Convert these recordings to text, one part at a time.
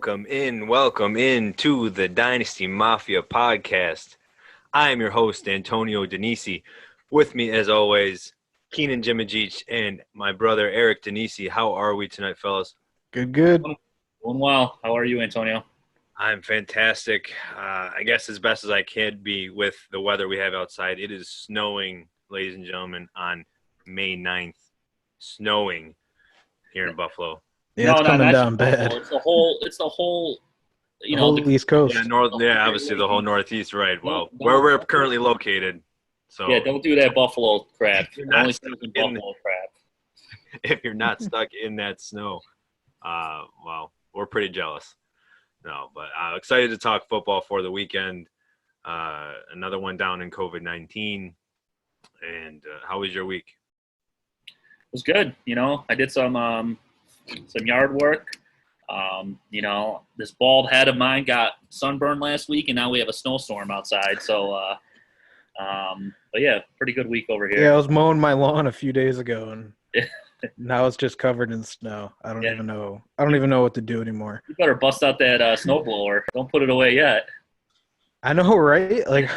welcome in to the Dynasty Mafia podcast. I am your host, Antonio Denisi. With me, as always, Keenan Jimijic and my brother, Eric Denisi. How are we tonight, fellas? Good. Doing well. How are you, Antonio? I'm fantastic. I guess as best as I can be with the weather we have outside. It is snowing, ladies and gentlemen, on May 9th. Snowing here in Buffalo. Yeah, it's coming down bad. It's the whole. The whole East Coast. Yeah, obviously the whole Northeast, right? Well, where we're currently located. So yeah, don't do that Buffalo crap. Only Buffalo crap. If you're not stuck in that snow, well, we're pretty jealous. No, but excited to talk football for the weekend. Another one down in COVID-19. And how was your week? It was good. I did some yard work. This bald head of mine got sunburned last week, and now we have a snowstorm outside. So, but yeah, pretty good week over here. Yeah, I was mowing my lawn a few days ago, and now it's just covered in snow. I don't even know what to do anymore. You better bust out that snowblower. Don't put it away yet. I know, right? Like,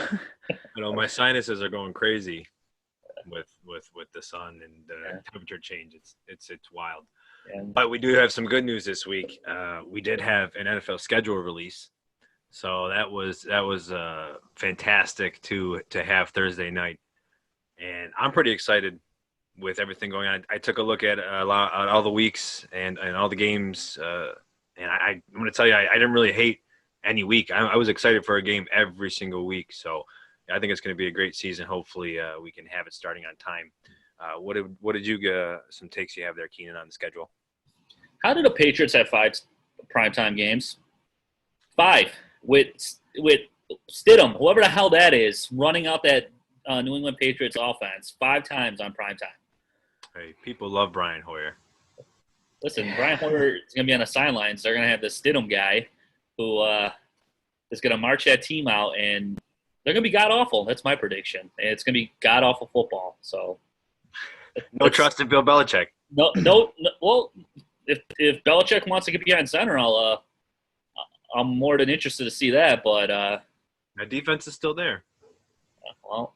my sinuses are going crazy with the sun and the temperature change. It's wild. But we do have some good news this week. We did have an NFL schedule release, so that was fantastic to have Thursday night, and I'm pretty excited with everything going on. I took a look at all the weeks and all the games, and I'm going to tell you, I didn't really hate any week. I was excited for a game every single week, so I think it's going to be a great season. Hopefully, we can have it starting on time. What did you some takes you have there, Keenan, on the schedule? How did the Patriots have 5 primetime games? 5 with Stidham, whoever the hell that is, running out that New England Patriots offense 5 times on primetime. Hey, people love Brian Hoyer. Listen, Brian Hoyer is going to be on the sidelines. They're going to have this Stidham guy who is going to march that team out, and they're going to be god-awful. That's my prediction. And it's going to be god-awful football. So, no trust in Bill Belichick. No. Well, if Belichick wants to get behind center, I'm more than interested to see that. But that defense is still there. Well,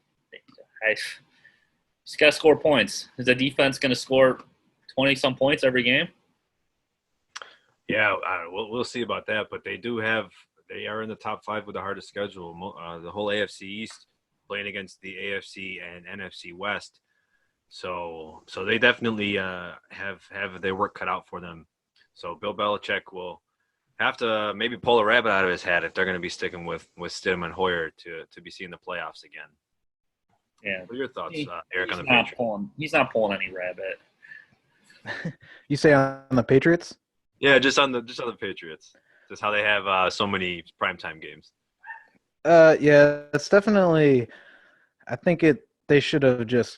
just got to score points. Is the defense going to score 20-some points every game? Yeah, we'll see about that. But they are in the top 5 with the hardest schedule. The whole AFC East playing against the AFC and NFC West. So they definitely have their work cut out for them. So Bill Belichick will have to maybe pull a rabbit out of his hat if they're going to be sticking with Stidham and Hoyer to be seeing the playoffs again. Yeah. What are your thoughts, Eric, on the Patriots? He's not pulling any rabbit. You say on the Patriots? Yeah, just on the Patriots. Just how they have so many primetime games. Yeah, it's definitely. I think they should have just.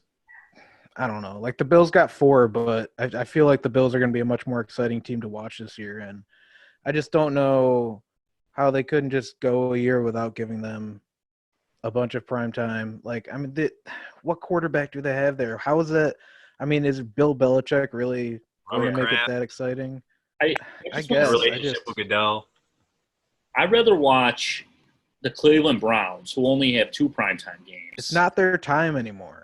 I don't know. Like the Bills got 4, but I feel like the Bills are going to be a much more exciting team to watch this year, and I just don't know how they couldn't just go a year without giving them a bunch of prime time. Like, I mean, what quarterback do they have there? How is that? I mean, is Bill Belichick really going to make it that exciting? I guess. Relationship with Goodell. I'd rather watch the Cleveland Browns, who only have 2 primetime games. It's not their time anymore.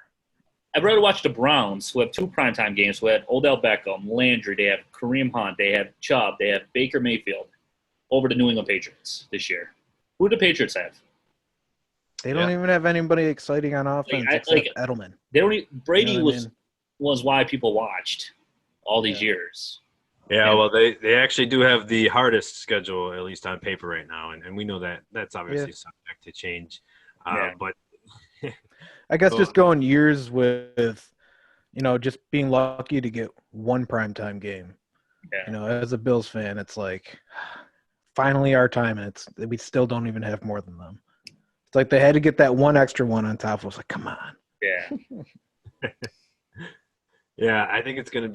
I'd rather watch the Browns, who have 2 primetime games, who have Odell Beckham, Landry, they have Kareem Hunt, they have Chubb, they have Baker Mayfield, over the New England Patriots this year. Who do the Patriots have? They don't even have anybody exciting on offense except Edelman. They don't. Brady was why people watched all these years. Yeah, well, they actually do have the hardest schedule, at least on paper right now, and we know that's obviously subject to change. But I guess just going years with, just being lucky to get 1 primetime game. Yeah. As a Bills fan, it's like finally our time, and we still don't even have more than them. It's like they had to get that 1 extra one on top. I was like, come on. Yeah. Yeah, I think it's going to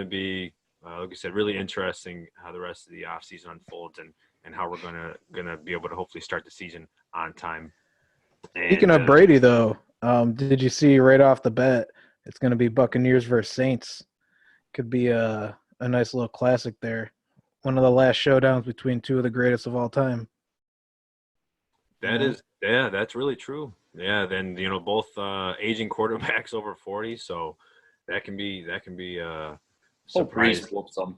be. Like you said, really interesting how the rest of the offseason unfolds and how we're gonna be able to hopefully start the season on time. Speaking of Brady, though, did you see right off the bat it's going to be Buccaneers versus Saints? Could be a nice little classic there. one of the last showdowns between two of the greatest of all time. That's really true. Yeah, then both aging quarterbacks over 40, so that can be surprise. Breeze whoops them.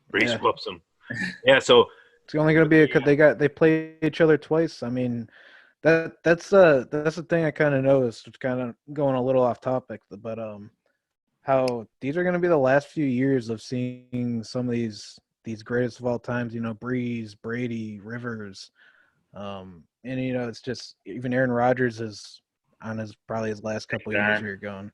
Breeze whoops them. Yeah, so it's only going to be they play each other twice. I mean, that's the thing I kind of noticed. It's kind of going a little off topic, but how these are going to be the last few years of seeing some of these greatest of all times. Breeze, Brady, Rivers, and it's just even Aaron Rodgers is on probably his last couple of years here going.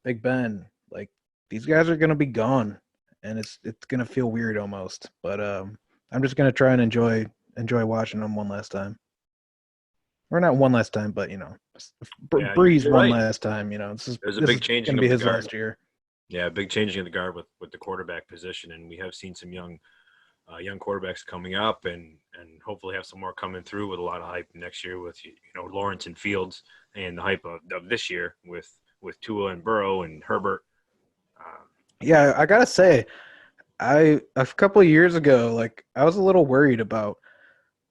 Big Ben, like these guys are going to be gone, and it's going to feel weird almost. But I'm just going to try and enjoy watching them one last time. Or not one last time, but Breeze one last time. There's a big changing of the guard. Last year. Yeah, big changing of the guard with the quarterback position, and we have seen some young quarterbacks coming up, and hopefully have some more coming through with a lot of hype next year with Lawrence and Fields, and the hype of this year with Tua and Burrow and Herbert. Yeah, I gotta say, a couple of years ago, like I was a little worried about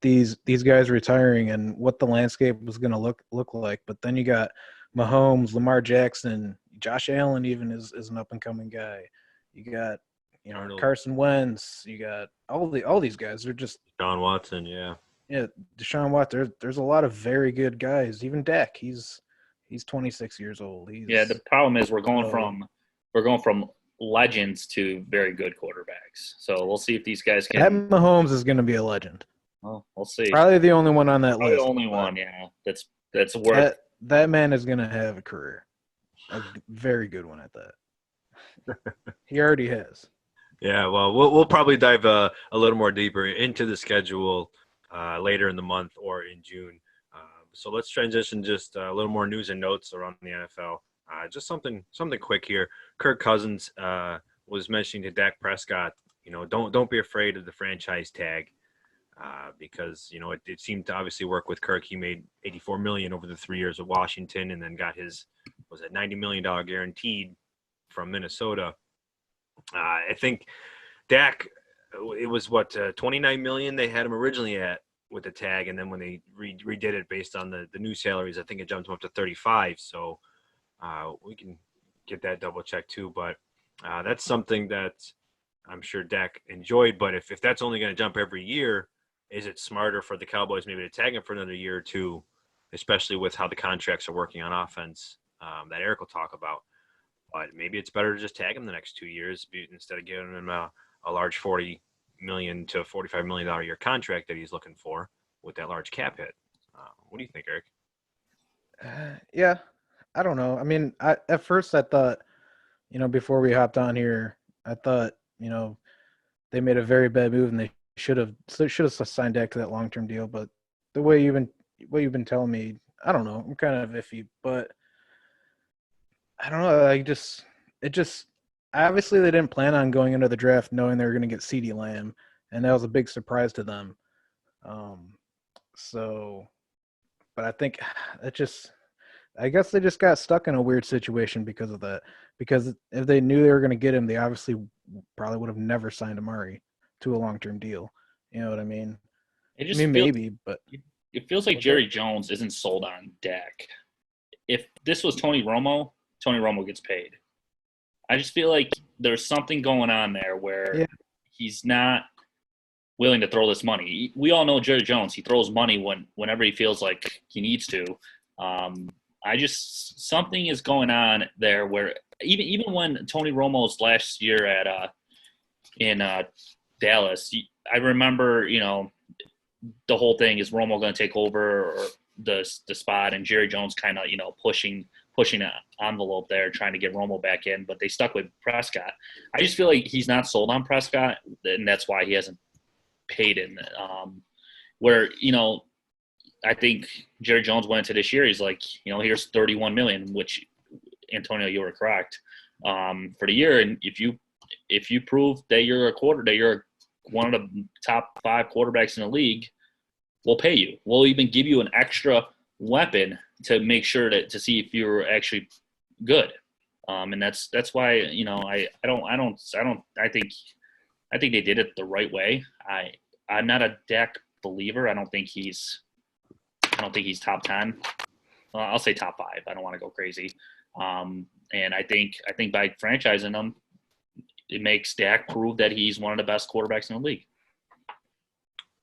these guys retiring and what the landscape was going to look like. But then you got Mahomes, Lamar Jackson, Josh Allen even is an up and coming guy. You got Carson Wentz. You got all these guys. They're just Deshaun Watson. Yeah, Deshaun Watson. There's a lot of very good guys. Even Dak. He's 26 years old. The problem is we're going from legends to very good quarterbacks. So we'll see if these guys can. That Mahomes is going to be a legend. Well, we'll see. Probably the only one on that list. The only one, yeah. That's worth. That man is going to have a career, a very good one at that. He already has. Yeah, well, we'll probably dive a little more deeper into the schedule later in the month or in June. So let's transition just a little more news and notes around the NFL. Just something quick here. Kirk Cousins was mentioning to Dak Prescott, don't be afraid of the franchise tag. Because it seemed to obviously work with Kirk. He made $84 million over the 3 years of Washington, and then got his $90 million guaranteed from Minnesota. I think Dak, it was $29 million they had him originally at with the tag, and then when they redid it based on the new salaries, I think it jumped him up to 35. So we can get that double checked too. But that's something that I'm sure Dak enjoyed. But if that's only going to jump every year, is it smarter for the Cowboys maybe to tag him for another year or two, especially with how the contracts are working on offense that Eric will talk about? But maybe it's better to just tag him the next 2 years instead of giving him a large $40 million to $45 million a year contract that he's looking for with that large cap hit. What do you think, Eric? Yeah, I don't know. I mean, at first I thought, before we hopped on here, I thought, they made a very bad move and they should have signed Dak to that long-term deal. But the way you've been telling me, I don't know. I'm kind of iffy, but I don't know. Obviously they didn't plan on going into the draft knowing they were going to get CeeDee Lamb, and that was a big surprise to them. But I think I guess they just got stuck in a weird situation because of that. Because if they knew they were going to get him, they obviously probably would have never signed Amari to a long-term deal. You know what I mean? But it feels like Jerry Jones isn't sold on Dak. If this was Tony Romo gets paid. I just feel like there's something going on there where he's not willing to throw this money. We all know Jerry Jones. He throws money whenever he feels like he needs to. Something is going on there where even when Tony Romo's last year in Dallas, I remember, the whole thing is Romo going to take over or the spot, and Jerry Jones kind of, pushing an envelope there, trying to get Romo back in, but they stuck with Prescott. I just feel like he's not sold on Prescott, and that's why he hasn't paid him. I think Jerry Jones went into this year. He's like, here's $31 million, which Antonio, you were correct for the year. And if you prove that you're one of the top 5 quarterbacks in the league, we'll pay you. We'll even give you an extra weapon to make sure to see if you're actually good. And that's why I think I think they did it the right way. I'm not a Dak believer. I don't think he's top 10. Well, I'll say top 5. I don't want to go crazy. And I think by franchising him, it makes Dak prove that he's one of the best quarterbacks in the league.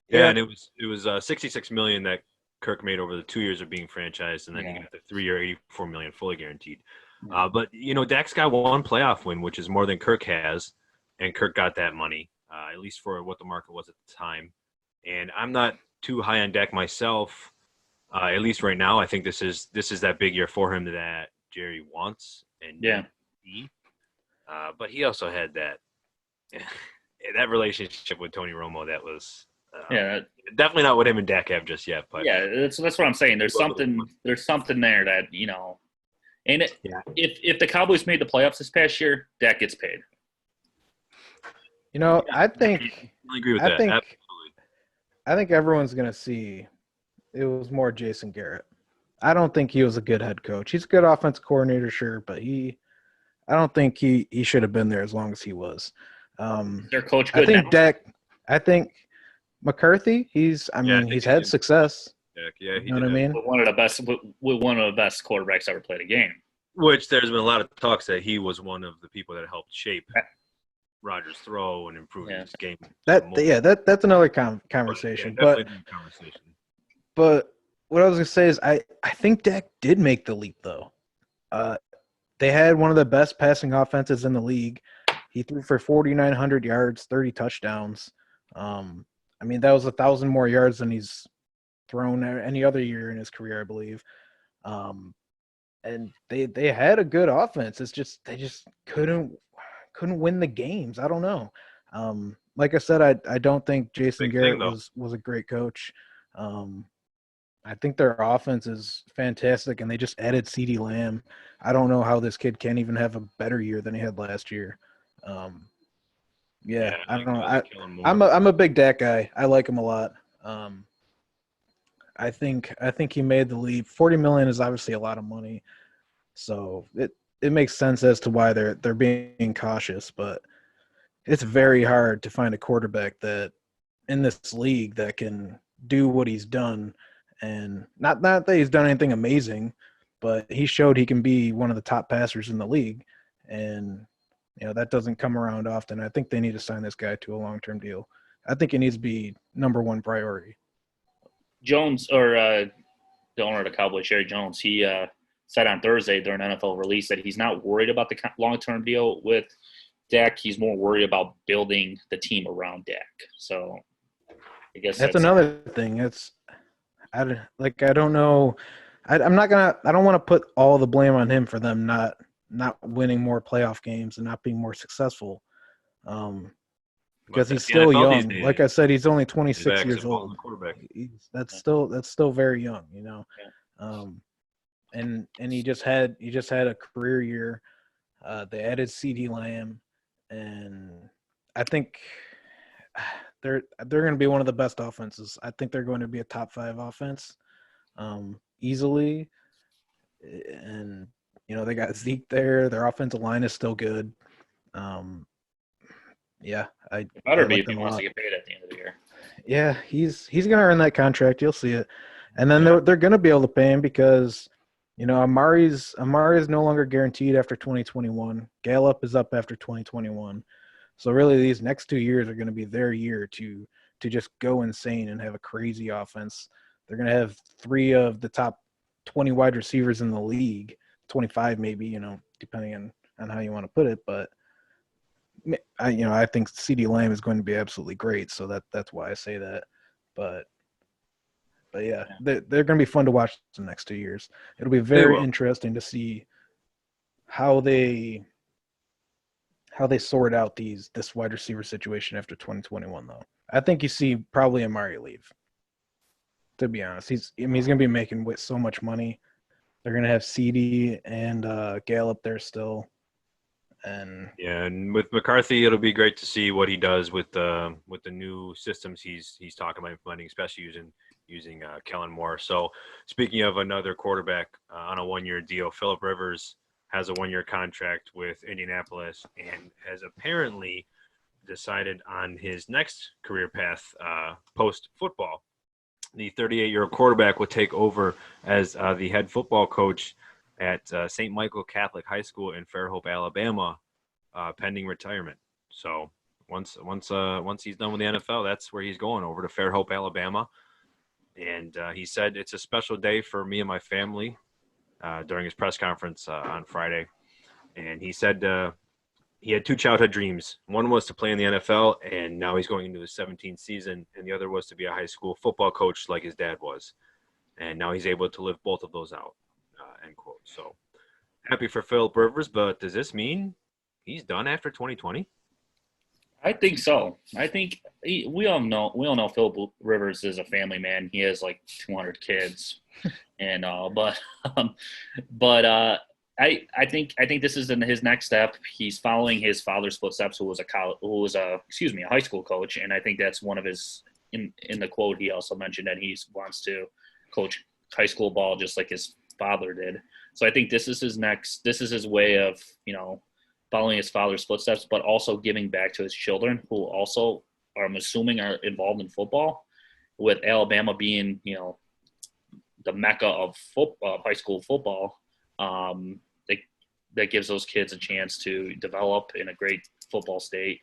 Yeah, and it was $66 million that Kirk made over the 2 years of being franchised, and then he got the 3-year, $84 million fully guaranteed. But Dak's got one playoff win, which is more than Kirk has, and Kirk got that money, at least for what the market was at the time. And I'm not too high on Dak myself, at least right now. I think this is that big year for him that Jerry wants and he. But he also had that relationship with Tony Romo that was definitely not what him and Dak have just yet. But that's what I'm saying. There's something there that and if the Cowboys made the playoffs this past year, Dak gets paid. I think I agree with that. Absolutely. I think everyone's gonna see it was more Jason Garrett. I don't think he was a good head coach. He's a good offensive coordinator, sure, but I don't think he should have been there as long as he was. Their coach good. I think McCarthy, he's had success. Yeah, you know what I mean? With one of the best quarterbacks ever played a game. Which there's been a lot of talks that he was one of the people that helped shape Rodgers' throw and improve his game. That's another conversation. But what I was gonna say is I think Dak did make the leap though. They had one of the best passing offenses in the league. He threw for 4,900 yards, 30 touchdowns. That was 1,000 more yards than he's thrown any other year in his career, I believe. And they had a good offense. It's just they just couldn't win the games. I don't know. Like I said, I don't think Jason Garrett was a great coach. I think their offense is fantastic, and they just added CeeDee Lamb. I don't know how this kid can't even have a better year than he had last year. I don't know. I'm a big Dak guy. I like him a lot. I think he made the leap. $40 million is obviously a lot of money, so it makes sense as to why they're being cautious. But it's very hard to find a quarterback that in this league that can do what he's done. And not that he's done anything amazing, but he showed he can be one of the top passers in the league. And, that doesn't come around often. I think they need to sign this guy to a long-term deal. I think it needs to be number one priority. Jones, or the owner of the Cowboys, Jerry Jones, he said on Thursday during NFL release that he's not worried about the long-term deal with Dak. He's more worried about building the team around Dak. So I guess that's another thing. I don't know. I don't want to put all the blame on him for them not winning more playoff games and not being more successful. Because he's still young. Like I said, he's only 26 years old. That's still very young, And he just had a career year. They added CeeDee Lamb, and I think they're going to be one of the best offenses. I think they're going to be a top 5 offense, easily. And they got Zeke there. Their offensive line is still good. Better be if he wants to get paid at the end of the year. Yeah, he's going to earn that contract. You'll see it, and then they're going to be able to pay him because Amari's no longer guaranteed after 2021. Gallup is up after 2021. So really, these next 2 years are going to be their year to just go insane and have a crazy offense. They're going to have 3 of the top 20 wide receivers in the league, 25 maybe, depending on how you want to put it. But I think CeeDee Lamb is going to be absolutely great. So that's why I say that. But yeah, they're going to be fun to watch the next 2 years. It'll be very interesting to see how they sort out this wide receiver situation after 2021, though. I think you see probably Amari leave. To be honest, he's going to be making so much money. They're going to have CD and Gallup there still. And with McCarthy, it'll be great to see what he does with the new systems he's talking about implementing, especially using Kellen Moore. So speaking of another quarterback on a 1-year deal, Phillip Rivers has a 1-year contract with Indianapolis and has apparently decided on his next career path post-football. The 38-year-old quarterback will take over as the head football coach at St. Michael Catholic High School in Fairhope, Alabama, pending retirement. So once he's done with the NFL, that's where he's going, over to Fairhope, Alabama. And he said it's a special day for me and my family during his press conference on Friday. And he said he had two childhood dreams. One was to play in the NFL, and now he's going into his 17th season. And the other was to be a high school football coach like his dad was. And now he's able to live both of those out, end quote. So happy for Philip Rivers, but does this mean he's done after 2020? I think so. I think we all know Philip Rivers is a family man. He has like 200 kids, and I think this is in his next step. He's following his father's footsteps, who was a high school coach, and I think that's one of his in the quote. He also mentioned that he wants to coach high school ball just like his father did. So I think this is his way of following his father's footsteps, but also giving back to his children, who also I'm assuming are involved in football. With Alabama being the mecca of high school football. That gives those kids a chance to develop in a great football state.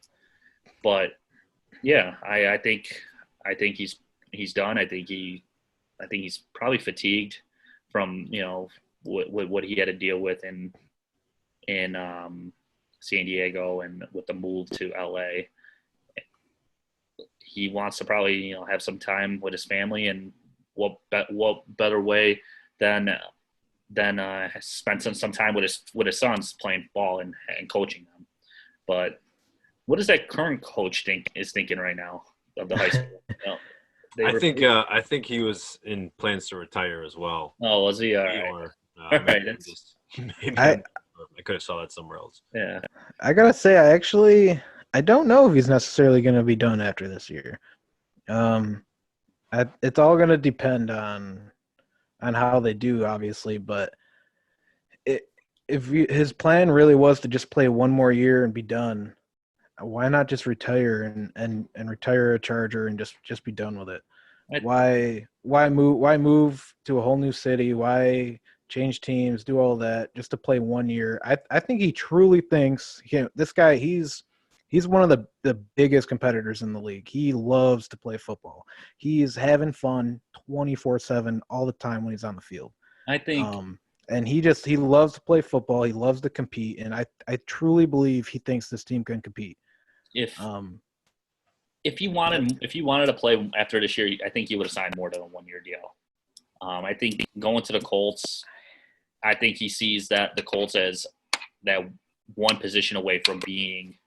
But yeah, I think he's done. I think he's probably fatigued from what he had to deal with in San Diego and with the move to LA. He wants to probably have some time with his family, and what better way than spend some time with his sons playing ball and coaching them. But what does that current coach is thinking right now of the high school? I think he was in plans to retire as well. Oh, was he? All right. I could have saw that somewhere else. Yeah. I gotta say, I don't know if he's necessarily going to be done after this year. It's all going to depend on how they do, obviously, but if his plan really was to just play one more year and be done, why not just retire and retire a Charger and just be done with it? Why move to a whole new city? Why change teams, do all that just to play 1 year? I think he truly thinks this guy, he's one of the biggest competitors in the league. He loves to play football. He's having fun 24/7 all the time when he's on the field. I think and he loves to play football. He loves to compete, and I truly believe he thinks this team can compete. If he wanted to play after this year, I think he would have signed more than a 1 year deal. I think going to the Colts, I think he sees that the Colts as that one position away from being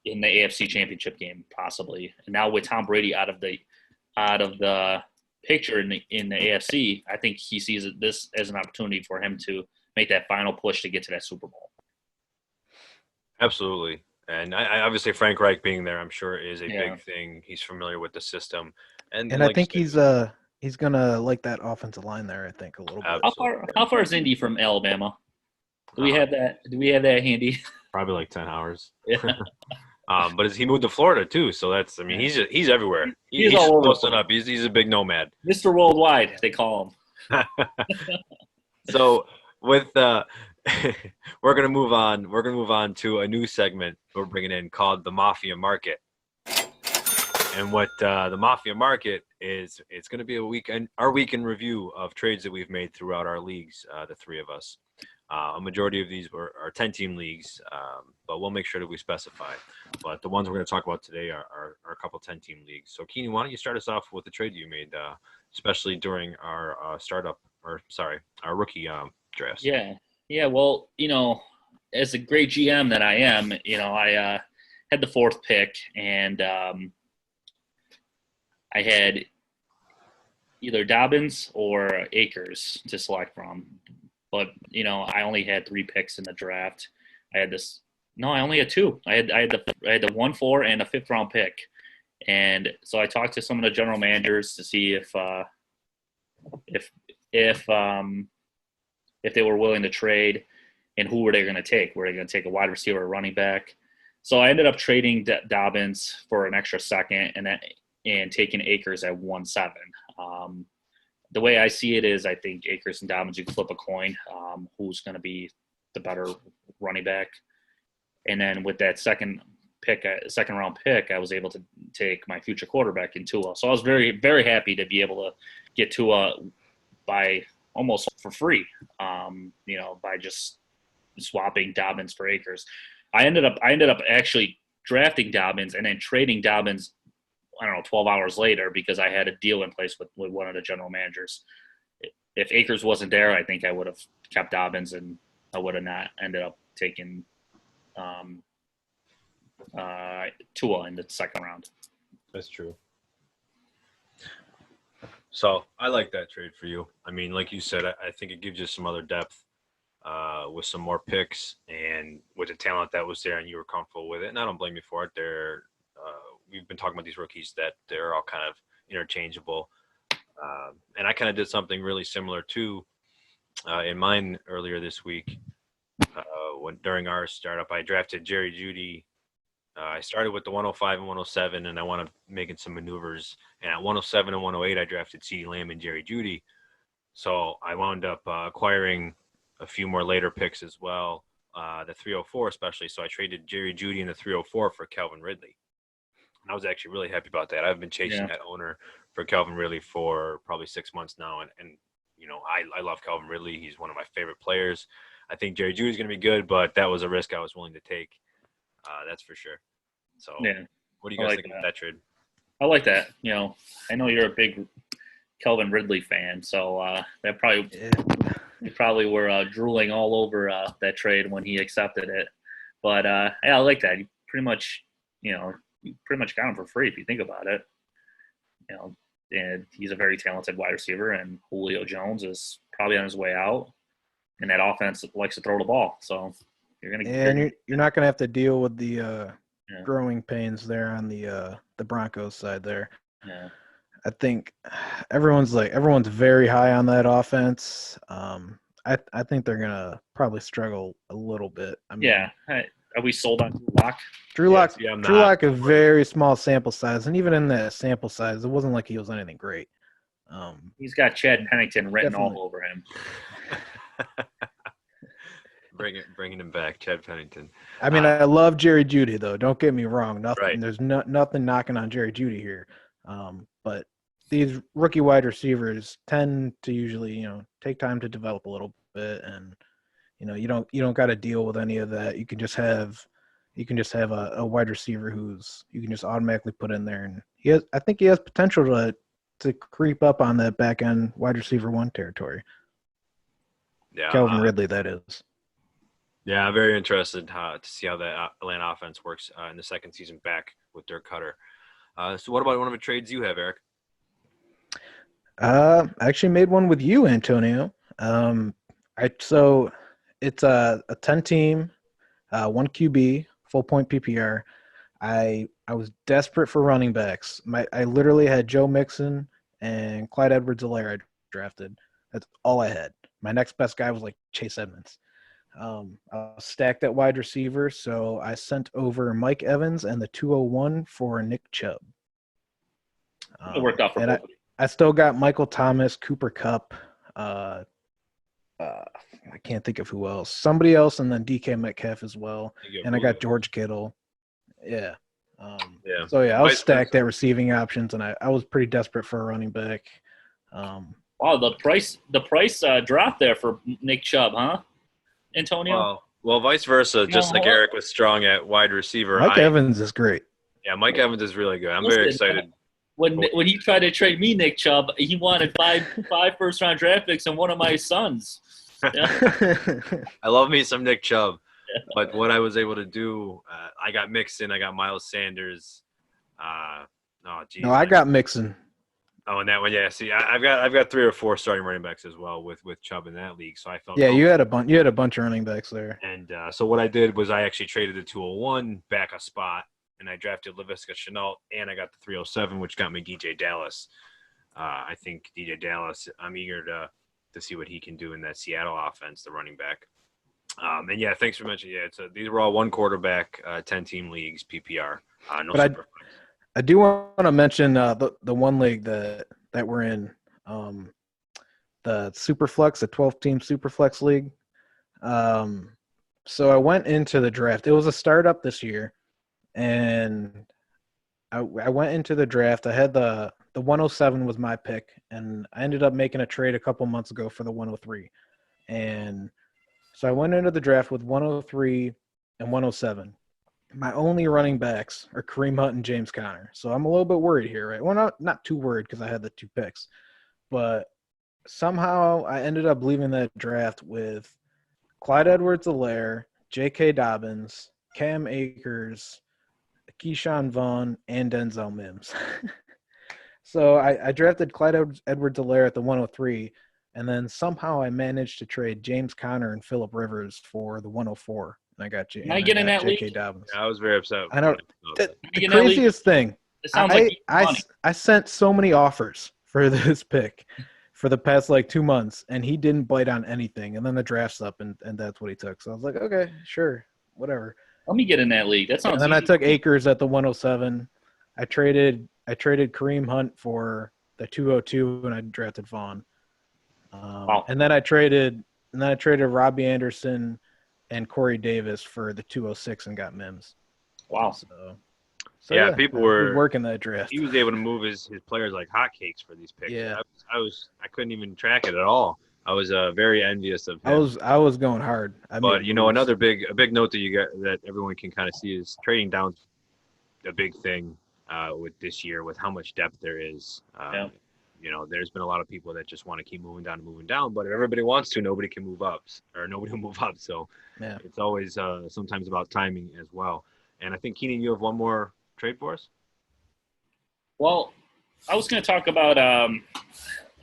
in the AFC Championship game, possibly. And now with Tom Brady out of the picture in the AFC, I think he sees this as an opportunity for him to make that final push to get to that Super Bowl. Absolutely. And I obviously Frank Reich being there, I'm sure, is a big thing. He's familiar with the system. And I think he's going to like that offensive line there, I think, a little bit. How far is Indy from Alabama? Do we have that handy? Probably like 10 hours. Yeah. But he moved to Florida too, so that's he's everywhere. He's all posting up. He's a big nomad. Mr. Worldwide, they call him. So with we're gonna move on. We're gonna move on to a new segment we're bringing in called the Mafia Market. And what the Mafia Market is, it's going to be our weekend review of trades that we've made throughout our leagues, the three of us. A majority of these are 10-team leagues, but we'll make sure that we specify. But the ones we're going to talk about today are a couple 10-team leagues. So, Keeney, why don't you start us off with the trade you made, especially during our our rookie drafts? Yeah. Well, as a great GM that I am, I had the fourth pick, and I had either Dobbins or Akers to select from. But, I only had 3 picks in the draft. I only had 2. I had the 1-4 and a 5th round pick. And so I talked to some of the general managers to see if they were willing to trade and who were they going to take. Were they going to take a wide receiver or running back? So I ended up trading Dobbins for an extra second and taking Akers at 1.7. The way I see it is I think Akers and Dobbins, you can flip a coin. Who's going to be the better running back? And then with that second round pick, I was able to take my future quarterback in Tua. So I was very, very happy to be able to get Tua by almost for free, by just swapping Dobbins for Akers. I ended up actually drafting Dobbins and then trading Dobbins, 12 hours later because I had a deal in place with one of the general managers. If Akers wasn't there, I think I would have kept Dobbins and I would have not ended up taking Tua in the second round. That's true. So I like that trade for you. I mean, like you said, I think it gives you some other depth with some more picks and with the talent that was there and you were comfortable with it. And I don't blame you for it. We've been talking about these rookies that they're all kind of interchangeable. And I kind of did something really similar too in mine earlier this week. During our startup, I drafted Jerry Jeudy. I started with the 105 and 107, and I wanted making some maneuvers. And at 107 and 108, I drafted CeeDee Lamb and Jerry Jeudy. So I wound up acquiring a few more later picks as well, the 304 especially. So I traded Jerry Jeudy in the 304 for Calvin Ridley. And I was actually really happy about that. I've been chasing that owner for Calvin Ridley for probably 6 months now. And I love Calvin Ridley. He's one of my favorite players. I think Jerry Jeudy's going to be good, but that was a risk I was willing to take. That's for sure. So what do you guys think of that trade? I like that. I know you're a big Calvin Ridley fan, so that probably you probably were drooling all over that trade when he accepted it. But I like that. You pretty much got him for free if you think about it. And he's a very talented wide receiver, and Julio Jones is probably on his way out, and that offense likes to throw the ball. So you're not gonna have to deal with the growing pains there on the Broncos side there. Yeah. I think everyone's very high on that offense. I think they're gonna probably struggle a little bit. Are we sold on Drew Lock? Drew Lock, a very small sample size, and even in that sample size, it wasn't like he was anything great. He's got Chad Pennington written all over him. Bringing him back, Chad Pennington. I mean, I love Jerry Jeudy, though. Don't get me wrong. There's nothing knocking on Jerry Jeudy here. But these rookie wide receivers tend to usually, take time to develop a little bit, and you don't got to deal with any of that. You can just have a wide receiver who's you can just automatically put in there, and I think he has potential to creep up on that back end wide receiver 1 territory. Yeah, Calvin Ridley, that is. Yeah, I'm very interested to see how the Atlanta offense works in the second season back with Dirk Cutter. So what about one of the trades you have, Eric? I actually made one with you, Antonio. So it's a 10-team, 1 QB, full point PPR. I was desperate for running backs. I literally had Joe Mixon and Clyde Edwards-Helaire I drafted. That's all I had. My next best guy was like Chase Edmonds. I was stacked at wide receiver, so I sent over Mike Evans and the 201 for Nick Chubb. It worked out for both. I still got Michael Thomas, Cooper Kupp. I can't think of who else. Somebody else, and then DK Metcalf as well. And I got George Kittle. Yeah. So, I was stacked at receiving options, and I was pretty desperate for a running back. Wow, the price dropped there for Nick Chubb, huh, Antonio? Well, vice versa. Just like Eric was strong at wide receiver. Mike Evans is great. Yeah, Mike Evans is really good. I'm very excited. When he tried to trade me Nick Chubb, he wanted five first-round draft picks and one of my sons. Yeah. I love me some Nick Chubb. But what I was able to do, I got Mixon, I got Miles Sanders. I got Mixon. Oh, and that one, yeah. See, I've got 3 or 4 starting running backs as well with Chubb in that league. So I felt you had a bunch. You had a bunch of running backs there. And so what I did was I actually traded the 201 back a spot, and I drafted Laviska Shenault, and I got the 307, which got me DJ Dallas. I think DJ Dallas, I'm eager to see what he can do in that Seattle offense, the running back. And yeah, thanks for mentioning. Yeah, these were all one quarterback, 10-team leagues, PPR. No But super flex. I do want to mention the one league that we're in, the Superflex, the 12-team Superflex league. So I went into the draft. It was a startup this year, and I went into the draft. I had the 107 was my pick, and I ended up making a trade a couple months ago for the 103. And so I went into the draft with 103 and 107. My only running backs are Kareem Hunt and James Conner. So I'm a little bit worried here, right? Well, not too worried because I had the 2 picks. But somehow I ended up leaving that draft with Clyde Edwards-Helaire, J.K. Dobbins, Cam Akers, Keyshawn Vaughn, and Denzel Mims. So I drafted Clyde Edwards-Helaire at the 103, and then somehow I managed to trade James Conner and Phillip Rivers for the 104. And I got J.K. Dobbins. Yeah, I was very upset. I know. The craziest thing, it sounds like I sent so many offers for this pick for the past 2 months, and he didn't bite on anything. And then the draft's up, and that's what he took. So I was like, okay, sure, whatever. Let me get in that league. That sounds. And then I took Akers at the 107. I traded Kareem Hunt for the 202, and I drafted Vaughn. Wow. And then I traded Robbie Anderson and Corey Davis for the 206 and got Mims. Wow. So yeah, people were working that draft. He was able to move his players like hotcakes for these picks. Yeah. I couldn't even track it at all. I was very envious of him. I was going hard. But another big note that you got that everyone can kind of see is trading down. A big thing with this year with how much depth there is. There's been a lot of people that just want to keep moving down, but if everybody wants to, nobody can move up, or nobody will move up. So yeah, it's always sometimes about timing as well. And I think, Keenan, you have one more trade for us? Well, I was going to talk about a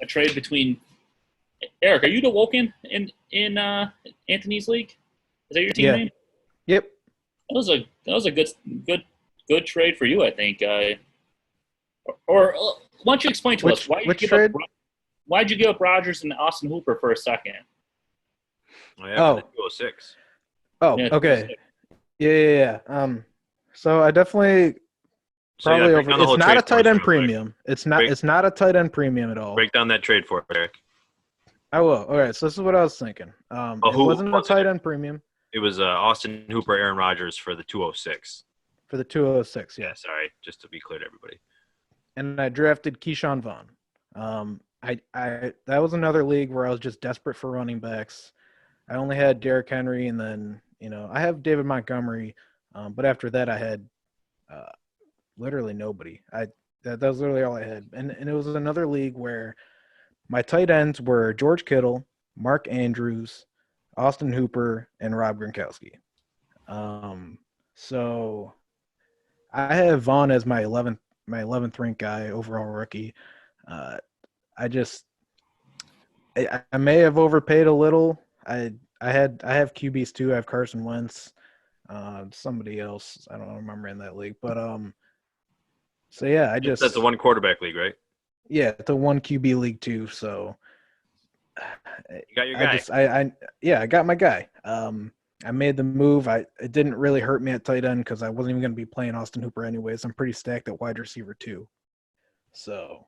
trade between Eric. Are you the Woken in Anthony's league? Is that your team name? Yep. That was a good trade for you, I think. Or why don't you explain to us why'd you give up Rodgers and Austin Hooper for a second? For the 206. Oh, yeah, okay. Yeah. So I definitely probably over. It's not a tight end premium. It's not a tight end premium at all. Break down that trade for it, Eric. I will. All right. So this is what I was thinking. It wasn't a tight end premium. It was Austin Hooper, Aaron Rodgers for the 206. For the 206, yeah. Sorry, just to be clear to everybody. And I drafted Keyshawn Vaughn. That was another league where I was just desperate for running backs. I only had Derrick Henry, and then I have David Montgomery, but after that I had literally nobody. That was literally all I had, and it was another league where my tight ends were George Kittle, Mark Andrews, Austin Hooper, and Rob Gronkowski. So I have Vaughn as my 11th ranked guy, overall rookie. I may have overpaid a little. I have QBs too. I have Carson Wentz, somebody else. I don't remember in that league, but so yeah, that's the one quarterback league, right? Yeah, it's a 1 QB league too. So you got your guy. I got my guy. I made the move. It didn't really hurt me at tight end because I wasn't even going to be playing Austin Hooper anyways. I'm pretty stacked at wide receiver too. So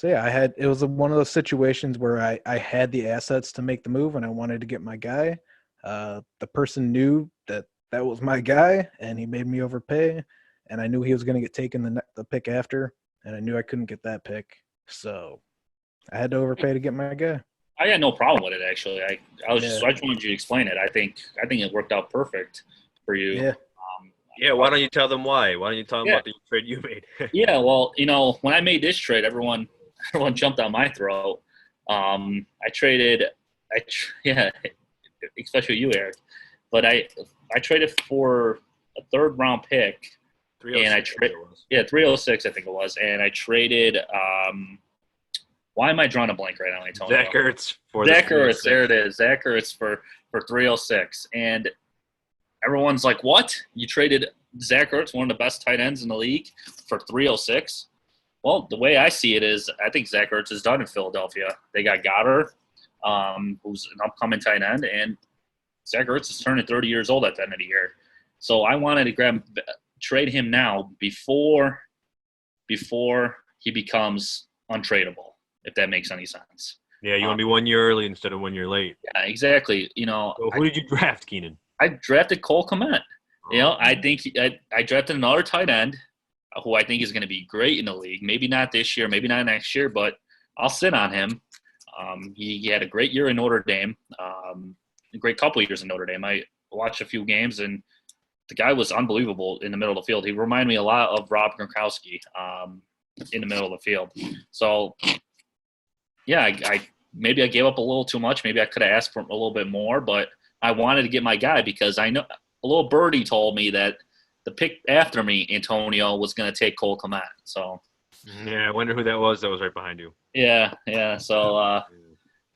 yeah, it was one of those situations where I had the assets to make the move and I wanted to get my guy. The person knew that was my guy and he made me overpay, and I knew he was going to get taken the pick after, and I knew I couldn't get that pick. So I had to overpay to get my guy. I had no problem with it, actually. I just wanted you to explain it. I think it worked out perfect for you. Yeah. Why don't you tell them why? Why don't you tell them about the trade you made? Yeah, well, when I made this trade, everyone jumped down my throat. Especially you, Eric. But I traded for a 3rd round pick. 306, I think it was. And I traded why am I drawing a blank right now, Antonio? Zach Ertz. There it is. Zach Ertz for 306. And everyone's like, what? You traded Zach Ertz, one of the best tight ends in the league, for 306? Well, the way I see it is I think Zach Ertz is done in Philadelphia. They got Goddard, who's an upcoming tight end, and Zach Ertz is turning 30 years old at the end of the year. So I wanted to trade him now before he becomes untradeable, if that makes any sense. Yeah, you want to be 1 year early instead of 1 year late. Yeah, exactly. So who did you draft, Keenan? I drafted Cole Kmet. I think I drafted another tight end who I think is going to be great in the league. Maybe not this year, maybe not next year, but I'll sit on him. He had a great year in Notre Dame, a great couple of years in Notre Dame. I watched a few games, and the guy was unbelievable in the middle of the field. He reminded me a lot of Rob Gronkowski in the middle of the field. So, yeah, maybe I gave up a little too much. Maybe I could have asked for a little bit more, but I wanted to get my guy because I know a little birdie told me that the pick after me, Antonio, was going to take Cole Kmet. So, yeah, I wonder who that was right behind you. Yeah. So,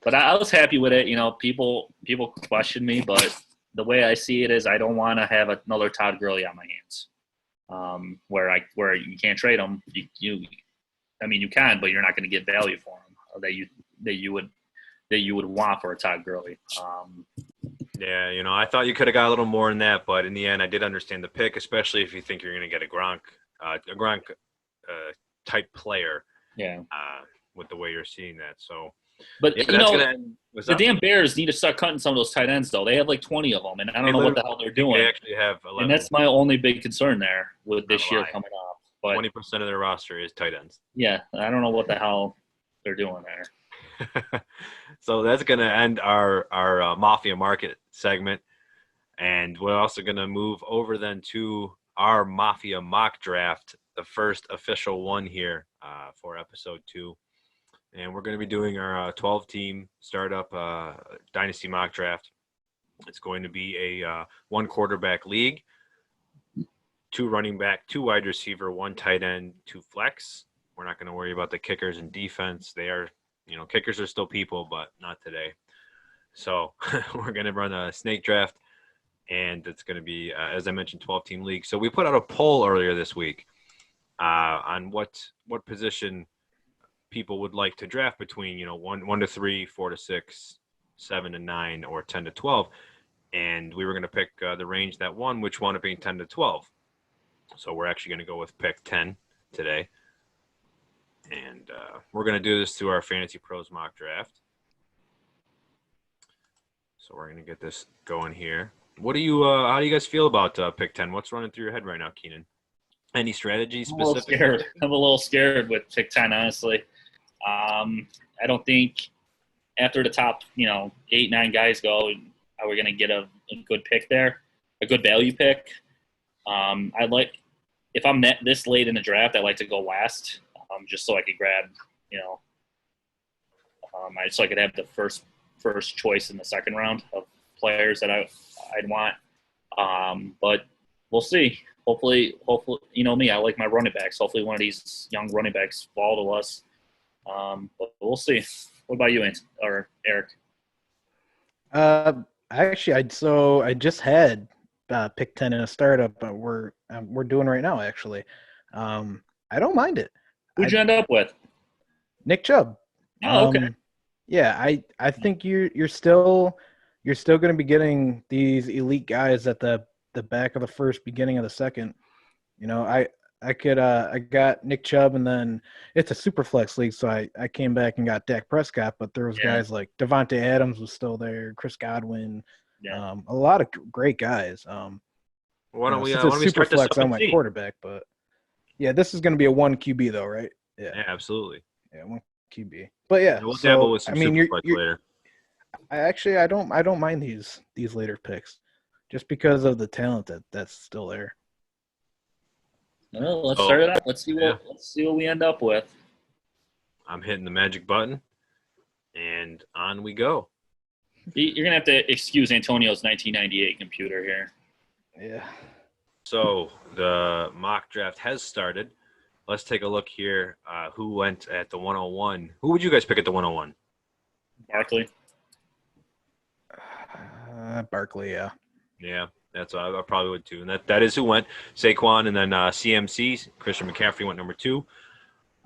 but I was happy with it. People question me, but the way I see it is I don't want to have another Todd Gurley on my hands, where you can't trade him. You can, but you're not going to get value for him that you would want for a Todd Gurley. Yeah, I thought you could have got a little more in that, but in the end, I did understand the pick, especially if you think you're going to get a Gronk type player. Yeah. With the way you're seeing that, so. But yeah, the damn Bears need to start cutting some of those tight ends, though. They have like 20 of them, and I don't know what the hell they're doing. They actually have 11. And that's my only big concern there with this year coming up. But 20% of their roster is tight ends. Yeah, I don't know what the hell they're doing there. So that's going to end our Mafia Market segment, and we're also going to move over then to our Mafia Mock Draft, the first official one here for episode 2. And we're going to be doing our 12-team startup Dynasty Mock Draft. It's going to be a 1 quarterback league, 2 running back, 2 wide receiver, 1 tight end, 2 flex. We're not going to worry about the kickers and defense. They are, kickers are still people, but not today. So we're going to run a snake draft, and it's going to be, as I mentioned, 12-team league. So we put out a poll earlier this week on what position people would like to draft between 1 to 3, 4 to 6, 7 to 9, or 10 to 12, and we were going to pick the range that won, which wound up being 10 to 12. So we're actually going to go with pick 10 today, and we're going to do this through our Fantasy Pros mock draft. So we're going to get this going here. What do you how do you guys feel about pick 10? What's running through your head right now, Keenan? Any strategy specific? I'm a little scared with pick 10, honestly. I don't think after the top, 8, 9 guys go, are we going to get a good pick there, a good value pick? I'd like, if I'm this late in the draft, I'd like to go last, just so I could grab, so I could have the first choice in the second round of players that I'd want. But we'll see. Hopefully, me, I like my running backs. Hopefully one of these young running backs fall to us. But we'll see. What about you, or Eric? Actually, I just had pick 10 in a startup, but we're doing right now. Actually, I don't mind it. Who'd you end up with? Nick Chubb. Oh, okay. Yeah, I think you're still going to be getting these elite guys at the back of the first, beginning of the second. I got Nick Chubb, and then it's a super flex league, so I came back and got Dak Prescott, but there was guys like Devontae Adams was still there, Chris Godwin, a lot of great guys. Why don't we super start this flex up on my quarterback, but yeah, this is going to be a 1 QB though, right? Yeah, absolutely. Yeah, 1 QB. But yeah, we'll dabble with some super flex later. I don't mind these later picks, just because of the talent that's still there. Well, let's start it out. Let's see what we end up with. I'm hitting the magic button, and on we go. You're gonna have to excuse Antonio's 1998 computer here. Yeah. So the mock draft has started. Let's take a look here. Who went at the 101? Who would you guys pick at the 101? Barkley. Barkley, yeah. Yeah, that's what I probably would too. And that is who went. Saquon, and then CMC, Christian McCaffrey went number 2.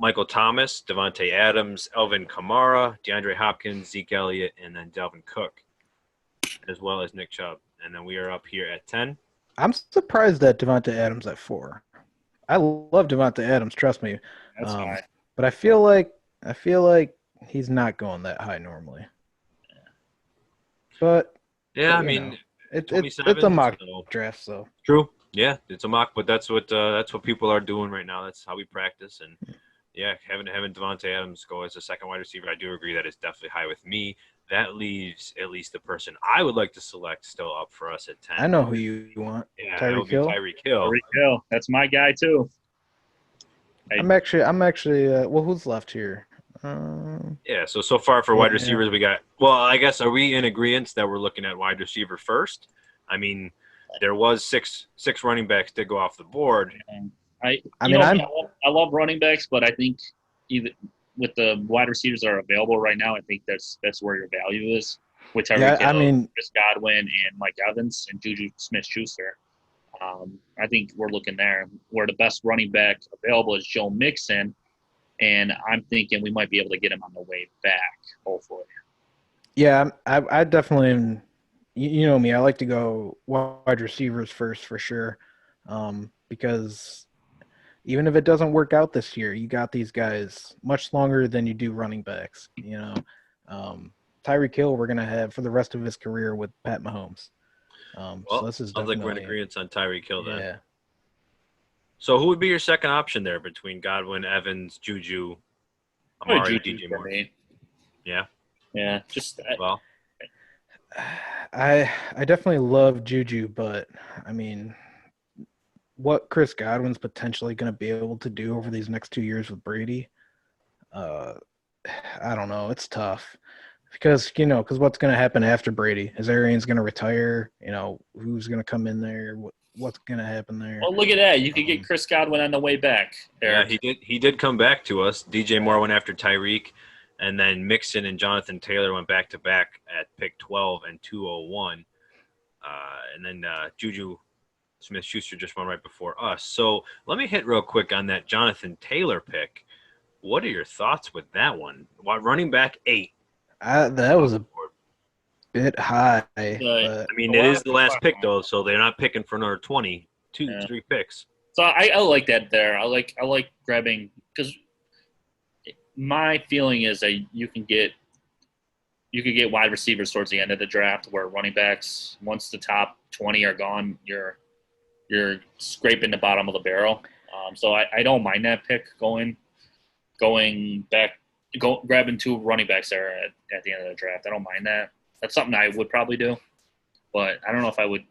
Michael Thomas, Devontae Adams, Elvin Kamara, DeAndre Hopkins, Zeke Elliott, and then Dalvin Cook. as well as Nick Chubb. And then we are up here at 10. I'm surprised that Devonta Adams at 4. I love Devonta Adams, trust me. That's high. But I feel like he's not going that high normally. Yeah. But yeah, I mean, it's a mock draft, so true. Yeah, it's a mock, but that's what people are doing right now. That's how we practice, and yeah, having Devonta Adams go as a second wide receiver, I do agree that it's definitely high with me. That leaves at least the person I would like to select still up for us at 10. I know who you want. Yeah, Tyreek Hill. Tyreek Hill. Tyreek Hill. That's my guy too. I'm actually. Well, who's left here? Yeah. So far for wide receivers, we got. Well, I guess are we in agreement that we're looking at wide receiver first? I mean, there was six running backs did go off the board. I love running backs, but I think even with the wide receivers that are available right now, I think that's where your value is with Tyreek Hill, Chris Godwin, and Mike Evans and Juju Smith-Schuster. I think we're looking there where the best running back available is Joe Mixon, and I'm thinking we might be able to get him on the way back, hopefully. Yeah, I definitely, you know me, I like to go wide receivers first for sure, because even if it doesn't work out this year, you got these guys much longer than you do running backs. You know, Tyreek Hill we're gonna have for the rest of his career with Pat Mahomes. So this is sounds like we're in agreement on Tyreek Hill then. Yeah. So who would be your second option there between Godwin, Evans, Juju, Amari, DJ Moore? Yeah. Yeah. I definitely love Juju, but I mean, what Chris Godwin's potentially going to be able to do over these next 2 years with Brady, I don't know. It's tough. Because what's going to happen after Brady? Is Arians going to retire? Who's going to come in there? What's going to happen there? Well, look at that. You could get Chris Godwin on the way back, Eric. Yeah, he did come back to us. DJ Moore went after Tyreek, and then Mixon and Jonathan Taylor went back-to-back at pick 12 and 201. And then Juju Smith-Schuster just went right before us. So let me hit real quick on that Jonathan Taylor pick. What are your thoughts with that one? Running back 8. That was a bit high. I mean, it is the last pick, though, so they're not picking for another 3 picks. So I like that there. I like grabbing because my feeling is that you can get wide receivers towards the end of the draft where running backs, once the top 20 are gone, you're scraping the bottom of the barrel. So I don't mind that pick going back. Grabbing 2 running backs there at the end of the draft. I don't mind that. That's something I would probably do, but I don't know if I would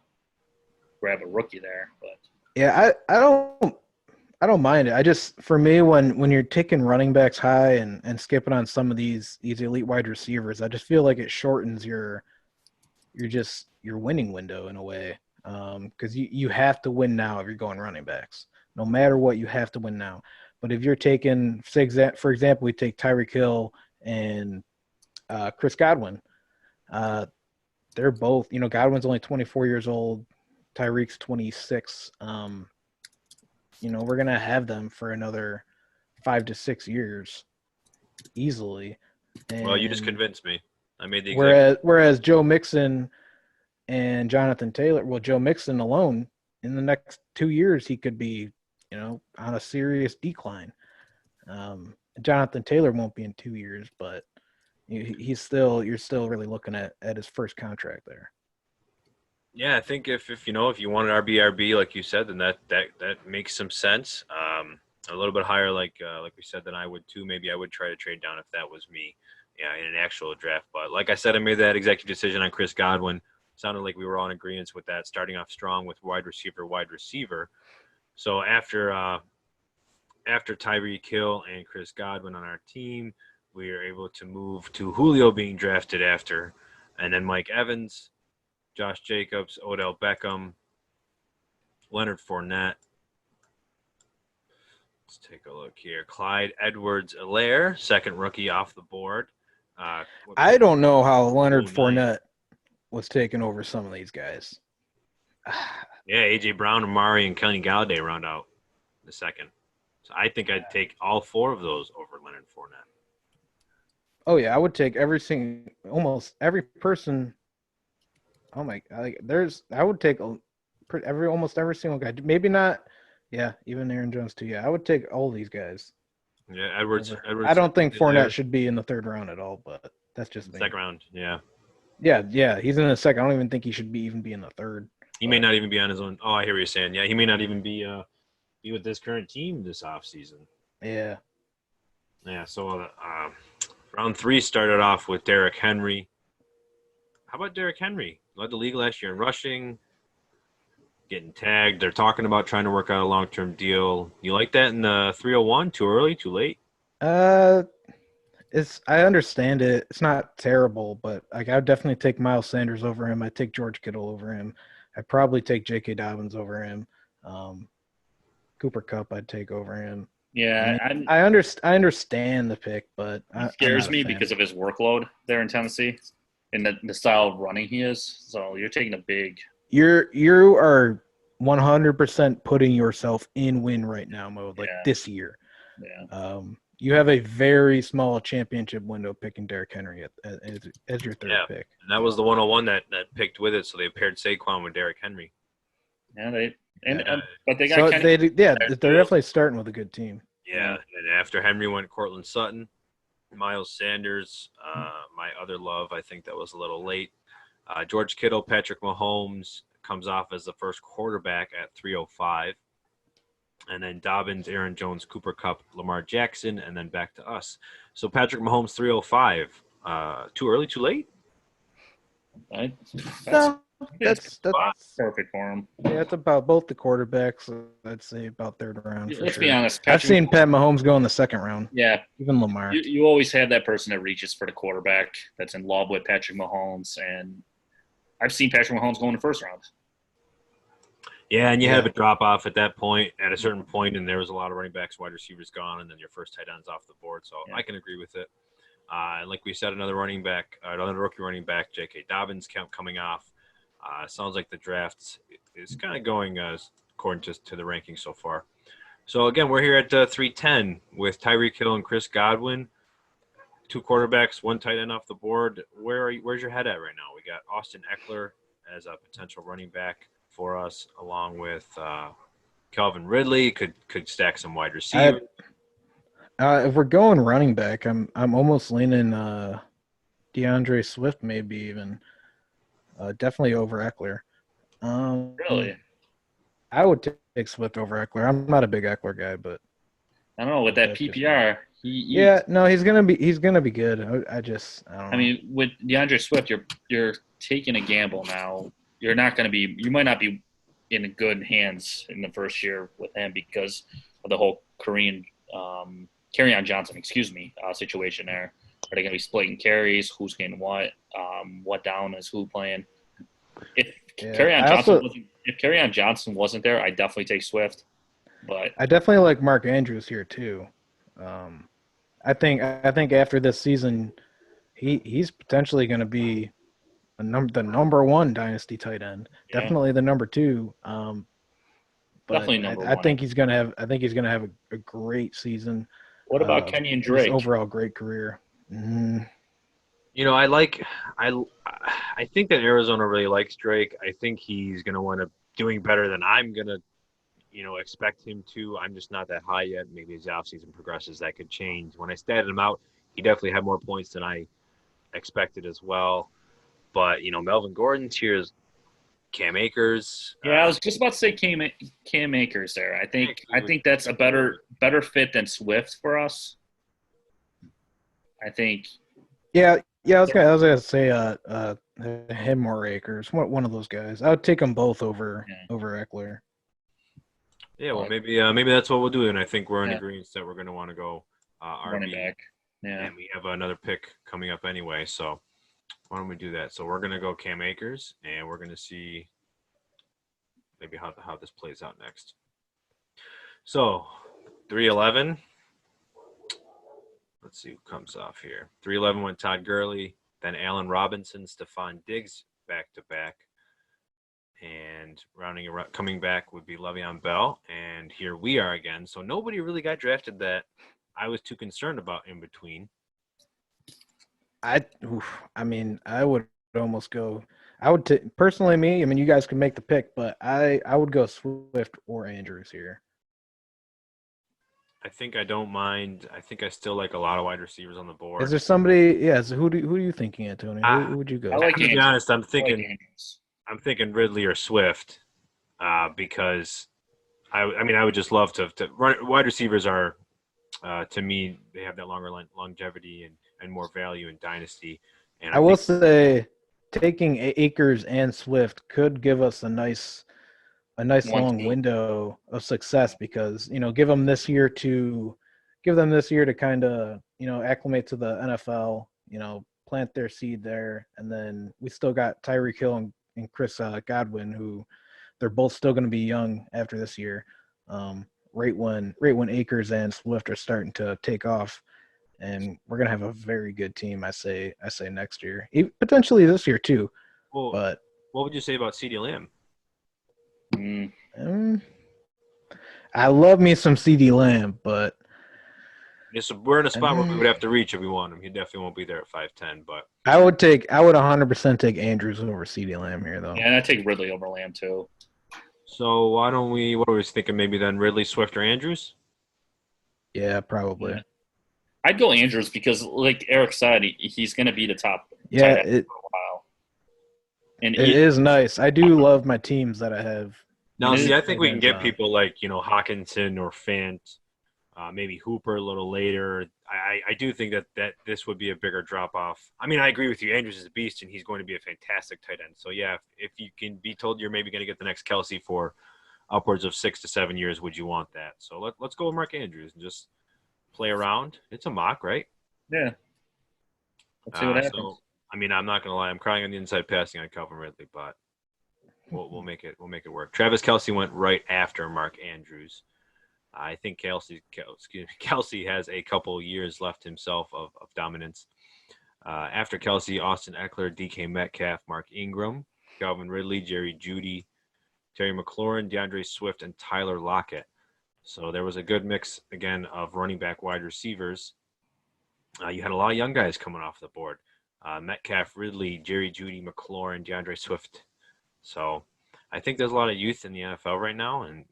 grab a rookie there. But yeah, I don't mind it. For me, when you're taking running backs high and skipping on some of these elite wide receivers, I just feel like it shortens your winning window in a way. Because you have to win now if you're going running backs. No matter what, you have to win now. But if you're taking, for example, we take Tyreek Hill and Chris Godwin. They're both, Godwin's only 24 years old. Tyreek's 26. We're going to have them for another 5 to 6 years easily. And well, you just convinced me. I made the whereas Joe Mixon and Jonathan Taylor, well, Joe Mixon alone, in the next 2 years, he could be on a serious decline. Jonathan Taylor won't be in 2 years, but you're still really looking at his first contract there. Yeah, I think if you want an RB like you said, then that makes some sense. A little bit higher, like we said, than I would too. Maybe I would try to trade down if that was me, in an actual draft. But like I said, I made that executive decision on Chris Godwin. Sounded like we were all in agreement with that, starting off strong with wide receiver. So after Tyreek Hill and Chris Godwin on our team, we are able to move to Julio being drafted after, and then Mike Evans, Josh Jacobs, Odell Beckham, Leonard Fournette. Let's take a look here. Clyde Edwards-Helaire, second rookie off the board. I don't know how Leonard Fournette was taking over some of these guys. Yeah, A.J. Brown, Amari, and Kenny Galladay round out the second. So I think I'd take all 4 of those over Leonard Fournette. Oh, yeah, I would take almost every person Oh my! I would take almost every single guy. Maybe not. Yeah, even Aaron Jones too. Yeah, I would take all these guys. Yeah, Edwards. I don't think Fournette should be in the third round at all, but that's just me. Second round. Yeah. Yeah. He's in the second. I don't even think he should even be in the third. He may not even be on his own. Oh, I hear what you're saying. Yeah, he may not even be with this current team this offseason. Yeah. Yeah. So round 3 started off with Derrick Henry. How about Derrick Henry? Led the league last year in rushing, getting tagged. They're talking about trying to work out a long-term deal. You like that in the 301? Too early? Too late? I understand it. It's not terrible, but I would definitely take Miles Sanders over him. I'd take George Kittle over him. I'd probably take J.K. Dobbins over him. Cooper Kupp I'd take over him. Yeah, I understand the pick, but it scares me because of his workload there in Tennessee and the style of running he is. So you're taking a big. You are 100% putting yourself in win right now mode, this year. Yeah. You have a very small championship window picking Derrick Henry as your third pick. And that was the 101 that picked with it, so they paired Saquon with Derrick Henry. Yeah, but they got they're definitely starting with a good team. Yeah, and after Henry went Cortland Sutton, Miles Sanders, my other love. I think that was a little late. George Kittle, Patrick Mahomes comes off as the first quarterback at 305. And then Dobbins, Aaron Jones, Cooper Kupp, Lamar Jackson, and then back to us. So Patrick Mahomes, 305. Too early, too late? That's perfect for him. Yeah, it's about both the quarterbacks. I'd say about third round. Let's be honest. I've seen Pat Mahomes go in the second round. Yeah. Even Lamar. You always have that person that reaches for the quarterback that's in love with Patrick Mahomes. And I've seen Patrick Mahomes go in the first round. Yeah, and you have a drop-off at that point, at a certain point, and there was a lot of running backs, wide receivers gone, and then your first tight end's off the board. So I can agree with it. And like we said, another rookie running back, J.K. Dobbins coming off. Sounds like the draft is kind of going according to the rankings so far. So, again, we're here at 310 with Tyreek Hill and Chris Godwin. 2 quarterbacks, 1 tight end off the board. Where's your head at right now? We got Austin Eckler as a potential running back for us, along with Calvin Ridley. Could stack some wide receiver. If we're going running back, I'm almost leaning DeAndre Swift, maybe even definitely over Eckler. Really? I would take Swift over Eckler. I'm not a big Eckler guy, but I don't know with that PPR. He's gonna be good. I don't know. I mean, with DeAndre Swift, you're taking a gamble now. You might not be in good hands in the first year with him because of the whole Kerryon Johnson, situation there. Are they going to be splitting carries? Who's getting what? What down is who playing? If Kerryon Johnson wasn't there, I'd definitely take Swift. But I definitely like Mark Andrews here too. I think after this season, he's potentially going to be the number 1 dynasty tight end. Yeah. Definitely the number 2. But definitely number 1. I think he's gonna have a great season. What about Kenyon Drake? Overall great career. You know, I think that Arizona really likes Drake. I think he's going to wind up doing better than I'm going to, expect him to. I'm just not that high yet. Maybe as the offseason progresses, that could change. When I statted him out, he definitely had more points than I expected as well. But, Melvin Gordon's here is Cam Akers. Yeah, I was just about to say Cam Akers there. I think that's a better fit than Swift for us. I think. Yeah. I was gonna say him or Akers, one of those guys. I would take them both over Eckler. Yeah, well, maybe that's what we'll do, and I think we're in agreement that we're going to want to go running back. Yeah, and we have another pick coming up anyway, so why don't we do that? So we're going to go Cam Akers, and we're going to see maybe how this plays out next. So 311. Let's see who comes off here. 311 went Todd Gurley, then Allen Robinson, Stephon Diggs back-to-back. And coming back would be Le'Veon Bell. And here we are again. So nobody really got drafted that I was too concerned about in between. I would almost go. Personally, me. I mean, you guys can make the pick, but I would go Swift or Andrews here. I think I don't mind. I think I still like a lot of wide receivers on the board. Is there somebody? Yeah. So who are you thinking, Antonio? Who would you go? I like to be honest, I'm thinking Andrews. I'm thinking Ridley or Swift, because I mean I would just love to run. Wide receivers are, to me, they have that longer longevity and more value in Dynasty. And I will say, taking Akers and Swift could give us a nice long window of success because give them this year to kind of acclimate to the NFL, plant their seed there, and then we still got Tyreek Hill and Chris Godwin, who they're both still going to be young after this year. Right when Akers and Swift are starting to take off, and we're going to have a very good team. I say next year, potentially this year too. Well, but what would you say about CeeDee Lamb? I love me some CeeDee Lamb, but we're in a spot where we would have to reach if we want him. He definitely won't be there at 5'10", but I would 100% take Andrews over CeeDee Lamb here, though. Yeah, and I take Ridley over Lamb too. So why don't we? What are we thinking? Maybe then Ridley, Swift, or Andrews? Yeah, probably. Yeah. I'd go Andrews because, like Eric said, he's going to be the top. Yeah, for a while. And it is nice. I do love my teams that I have. Now, see, I think we can get people like Hawkinson or Fant, maybe Hooper a little later. I do think that this would be a bigger drop off. I mean, I agree with you. Andrews is a beast, and he's going to be a fantastic tight end. So yeah, if you can be told you're maybe going to get the next Kelsey for upwards of 6 to 7 years, would you want that? So let's go with Mark Andrews and just play around. It's a mock, right? Yeah. Let's see what happens. So, I mean, I'm not going to lie. I'm crying on the inside passing on Calvin Ridley, but we'll make it work. Travis Kelce went right after Mark Andrews. I think Kelce has a couple years left himself of dominance. After Kelce, Austin Eckler, DK Metcalf, Mark Ingram, Calvin Ridley, Jerry Jeudy, Terry McLaurin, DeAndre Swift, and Tyler Lockett. So there was a good mix, again, of running back wide receivers. You had a lot of young guys coming off the board. Metcalf, Ridley, Jerry Jeudy, McLaurin, DeAndre Swift. So I think there's a lot of youth in the NFL right now, and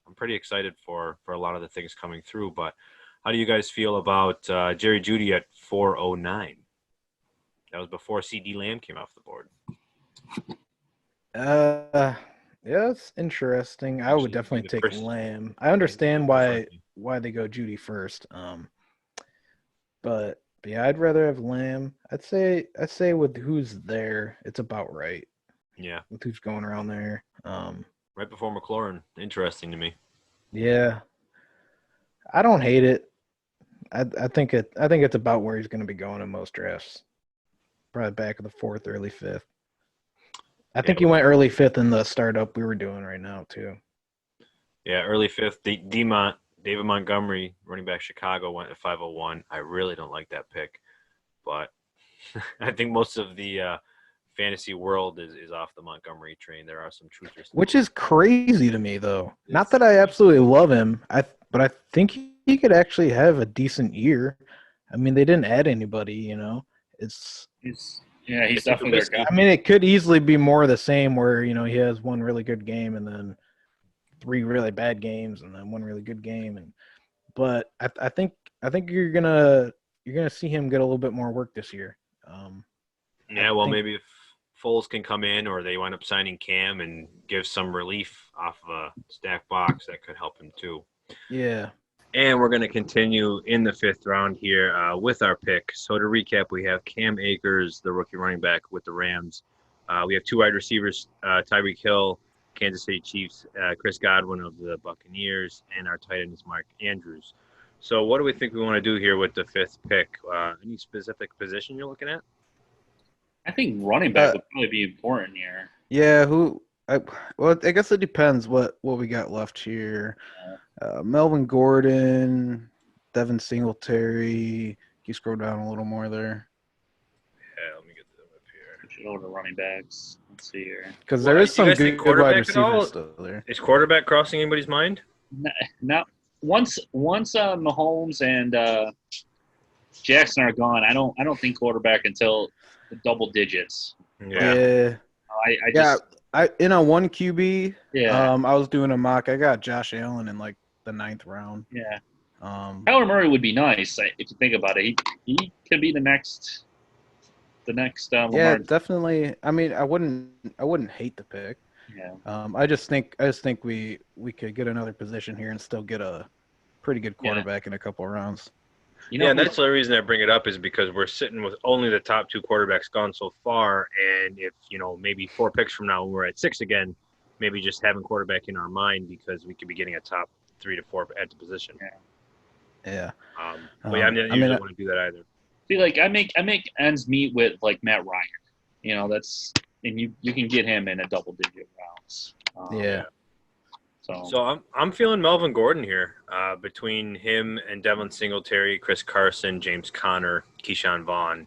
I'm pretty excited for a lot of the things coming through. But how do you guys feel about Jerry Jeudy at 409? That was before CeeDee Lamb came off the board. Yeah, it's interesting. I would definitely take Lamb. I understand why they go Jeudy first. But yeah, I'd rather have Lamb. I'd say with who's there, it's about right. Yeah. With who's going around there. Right before McLaurin. Interesting to me. Yeah. I don't hate it. I think it's about where he's going to be going in most drafts. Probably back of the 4th, early 5th. I think he went early 5th in the startup we were doing right now too. Yeah, early 5th. David Montgomery, running back Chicago, went at 501. I really don't like that pick, but I think most of the fantasy world is off the Montgomery train. There are some truthers, which is crazy to me, though. Not that I absolutely love him, but I think he could actually have a decent year. I mean, they didn't add anybody, He's definitely their guy. I mean, it could easily be more of the same, where he has one really good game and then 3 really bad games and then 1 really good game, but I think you're gonna see him get a little bit more work this year. Maybe if Foles can come in, or they wind up signing Cam and give some relief off of a stacked box, that could help him too. Yeah. And we're going to continue in the 5th round here with our pick. So to recap, we have Cam Akers, the rookie running back with the Rams. We have 2 wide receivers, Tyreek Hill, Kansas City Chiefs, Chris Godwin of the Buccaneers, and our tight end is Mark Andrews. So what do we think we want to do here with the 5th pick? Any specific position you're looking at? I think running back would probably be important here. Yeah, I guess it depends what we got left here. Melvin Gordon, Devin Singletary. Can you scroll down a little more there? Yeah, let me get them up here. We should go to running backs. Let's see here. Because there is some good wide receivers still there. Is quarterback crossing anybody's mind? Not once Mahomes and Jackson are gone. I don't think quarterback until the double digits. Yeah. I just in a 1 QB. Yeah. I was doing a mock. I got Josh Allen in like the 9th round. Yeah. Kyler Murray would be nice if you think about it. He could be the next Lamar. Yeah, definitely. I mean, I wouldn't hate the pick. Yeah. I just think we could get another position here and still get a pretty good quarterback in a couple of rounds. And that's the reason I bring it up is because we're sitting with only the top 2 quarterbacks gone so far, and if maybe 4 picks from now we're at 6 again, maybe just having quarterback in our mind because we could be getting a top 3 to 4 at the position. Yeah. But I usually want to do that either. See, like I make ends meet with like Matt Ryan. And you can get him in a double-digit rounds. So I'm feeling Melvin Gordon here. Between him and Devin Singletary, Chris Carson, James Conner, Keyshawn Vaughn,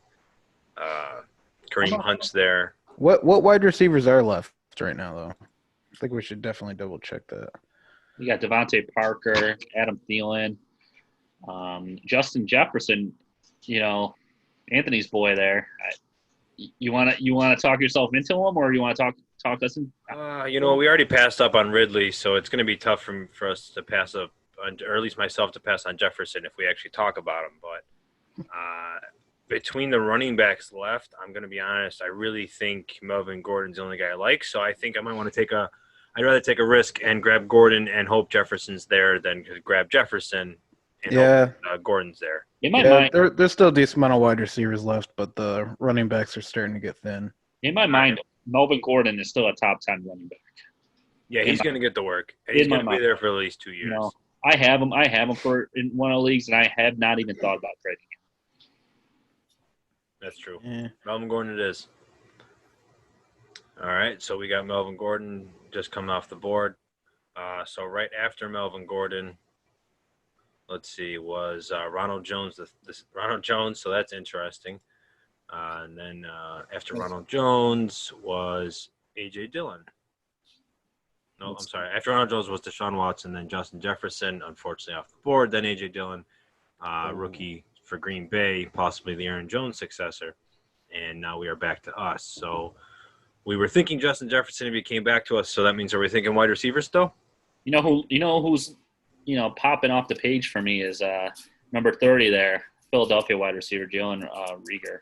Kareem Hunt's there. What wide receivers are left right now, though? I think we should definitely double check that. We got Devontae Parker, Adam Thielen, Justin Jefferson. Anthony's boy there. You want to talk yourself into him, or you want to talk us in? We already passed up on Ridley, so it's going to be tough for us to pass up, or at least myself to pass on Jefferson if we actually talk about him. But between the running backs left, I'm going to be honest. I really think Melvin Gordon's the only guy I like, so I think I might want to I'd rather take a risk and grab Gordon and hope Jefferson's there than grab Jefferson and hope Gordon's there. There's still a decent amount of wide receivers left, but the running backs are starting to get thin. In my mind, Melvin Gordon is still a top 10 running back. Yeah, he's going to get the work. And he's going to be there for at least 2 years. I have him in one of the leagues, and I have not even thought about trading him. That's true. Yeah. Melvin Gordon it is. All right, so we got Melvin Gordon just coming off the board. So right after Melvin Gordon, let's see, was Ronald Jones. Ronald Jones, so that's interesting. And then after Ronald Jones was A.J. Dillon. No, I'm sorry. After Ronald Jones was Deshaun Watson, then Justin Jefferson, unfortunately off the board. Then A.J. Dillon, rookie for Green Bay, possibly the Aaron Jones successor. And now we are back to us. So we were thinking Justin Jefferson if he came back to us. So that means are we thinking wide receivers still? Who's popping off the page for me is number 30 there, Philadelphia wide receiver Jalen Reagor.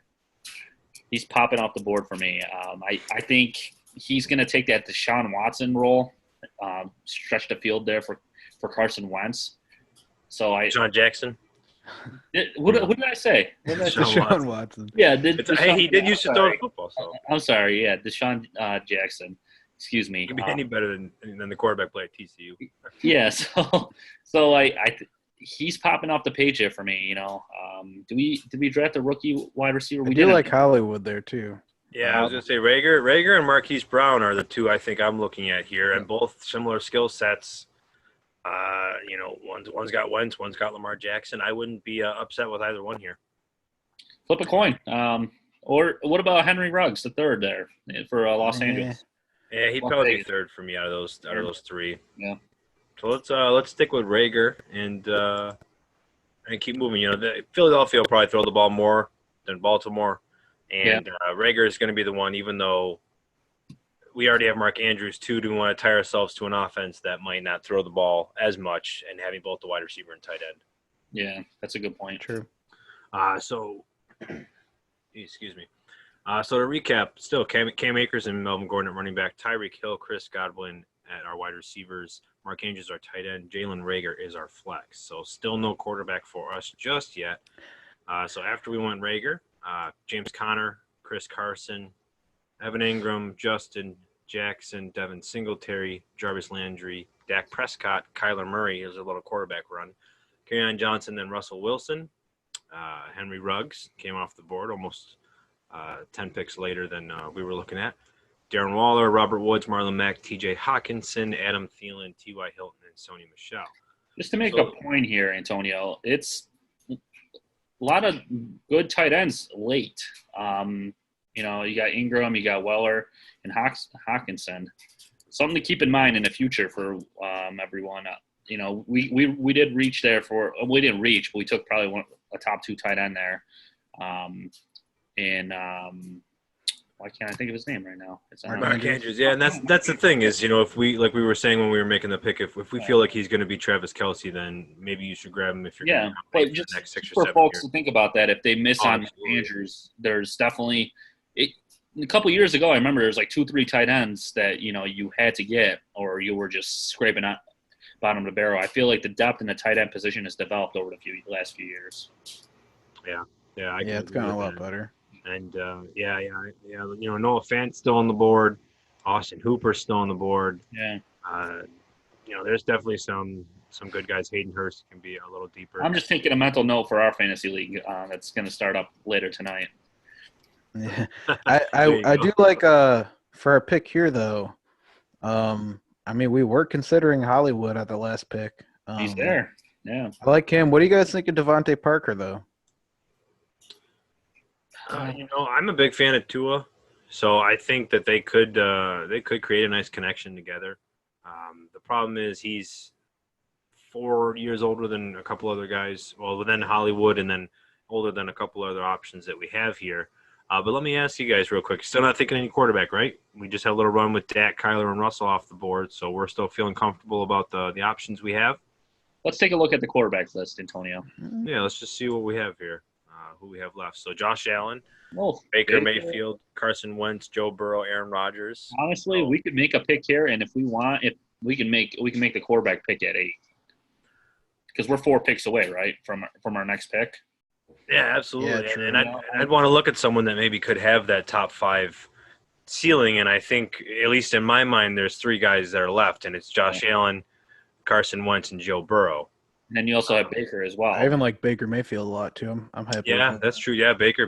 He's popping off the board for me. I think he's going to take that Deshaun Watson role, stretch the field there for Carson Wentz. Deshaun Jackson. What did I say? Deshaun Watson. Yeah, he did used to throw the football. So I'm sorry. Yeah, Deshaun Jackson. Excuse me. He could be any better than the quarterback play at TCU. Yeah. So he's popping off the page here for me. Did we draft a rookie wide receiver? We do like Hollywood there too. Yeah, I was gonna say Reagor and Marquise Brown are the two I think I'm looking at here, and both similar skill sets. One's got Wentz, one's got Lamar Jackson. I wouldn't be upset with either one here. Flip a coin. Or what about Henry Ruggs, the third there for Los Angeles? Yeah, he'd probably be third for me out of those three. Yeah. So let's stick with Reagor and keep moving. Philadelphia will probably throw the ball more than Baltimore, and Reagor is going to be the one. Even though we already have Mark Andrews too, do we want to tie ourselves to an offense that might not throw the ball as much and having both the wide receiver and tight end? Yeah, that's a good point. True. Excuse me. So to recap, still Cam Akers and Melvin Gordon at running back, Tyreek Hill, Chris Godwin at our wide receivers, Mark Andrews our tight end, Jalen Reagor is our flex. So still no quarterback for us just yet. So after we went Reagor, James Conner, Chris Carson, Evan Ingram, Justin Jackson, Devin Singletary, Jarvis Landry, Dak Prescott, Kyler Murray is a little quarterback run, Kerryon Johnson, then Russell Wilson, Henry Ruggs came off the board almost 10 picks later than we were looking at. Darren Waller, Robert Woods, Marlon Mack, T.J. Hawkinson, Adam Thielen, T.Y. Hilton, and Sony Michel. Just to make a point here, Antonio, it's a lot of good tight ends late. You got Ingram, you got Weller, and Hawkinson. Something to keep in mind in the future for everyone. We did reach there we didn't reach, but we took probably a top 2 tight end there. why can't I think of his name right now? It's Mark Andrews. Yeah, and that's the thing is, if we like we were saying when we were making the pick, if we feel like he's going to be Travis Kelce, then maybe you should grab him if you're going to but for just the next 6 or for 7 folks years. to think about that, if they miss on absolutely. Andrews, there's definitely a couple years ago, I remember there's like 2-3 tight ends that you had to get, or you were just scraping out bottom of the barrel. I feel like the depth in the tight end position has developed over the last few years. Yeah, it's gotten a lot better. And Noah Fant's still on the board. Austin Hooper's still on the board. Yeah. There's definitely some good guys. Hayden Hurst can be a little deeper. I'm just taking a mental note for our fantasy league that's going to start up later tonight. Yeah, I do like for our pick here though. We were considering Hollywood at the last pick. He's there. Yeah. I like him. What do you guys think of Devontae Parker though? I'm a big fan of Tua, so I think that they could create a nice connection together. The problem is he's 4 years older than a couple other guys. Well, then Hollywood, and then older than a couple other options that we have here. But let me ask you guys real quick. Still not thinking any quarterback, right? We just had a little run with Dak, Kyler, and Russell off the board, so we're still feeling comfortable about the options we have. Let's take a look at the quarterback list, Antonio. Yeah, let's just see what we have here. Who we have left. So Josh Allen, Baker Baker Mayfield, Carson Wentz, Joe Burrow, Aaron Rodgers. Honestly, we could make a pick here, and if we want, we can make the quarterback pick at 8. Because we're 4 picks away, right, from our next pick. Yeah, absolutely. Yeah, and I'd want to look at someone that maybe could have that top 5 ceiling, and I think, at least in my mind, there's 3 guys that are left, and it's Josh Allen, Carson Wentz, and Joe Burrow. And then you also have Baker as well. I even like Baker Mayfield a lot too. I'm happy. Yeah, that's true. Yeah, Baker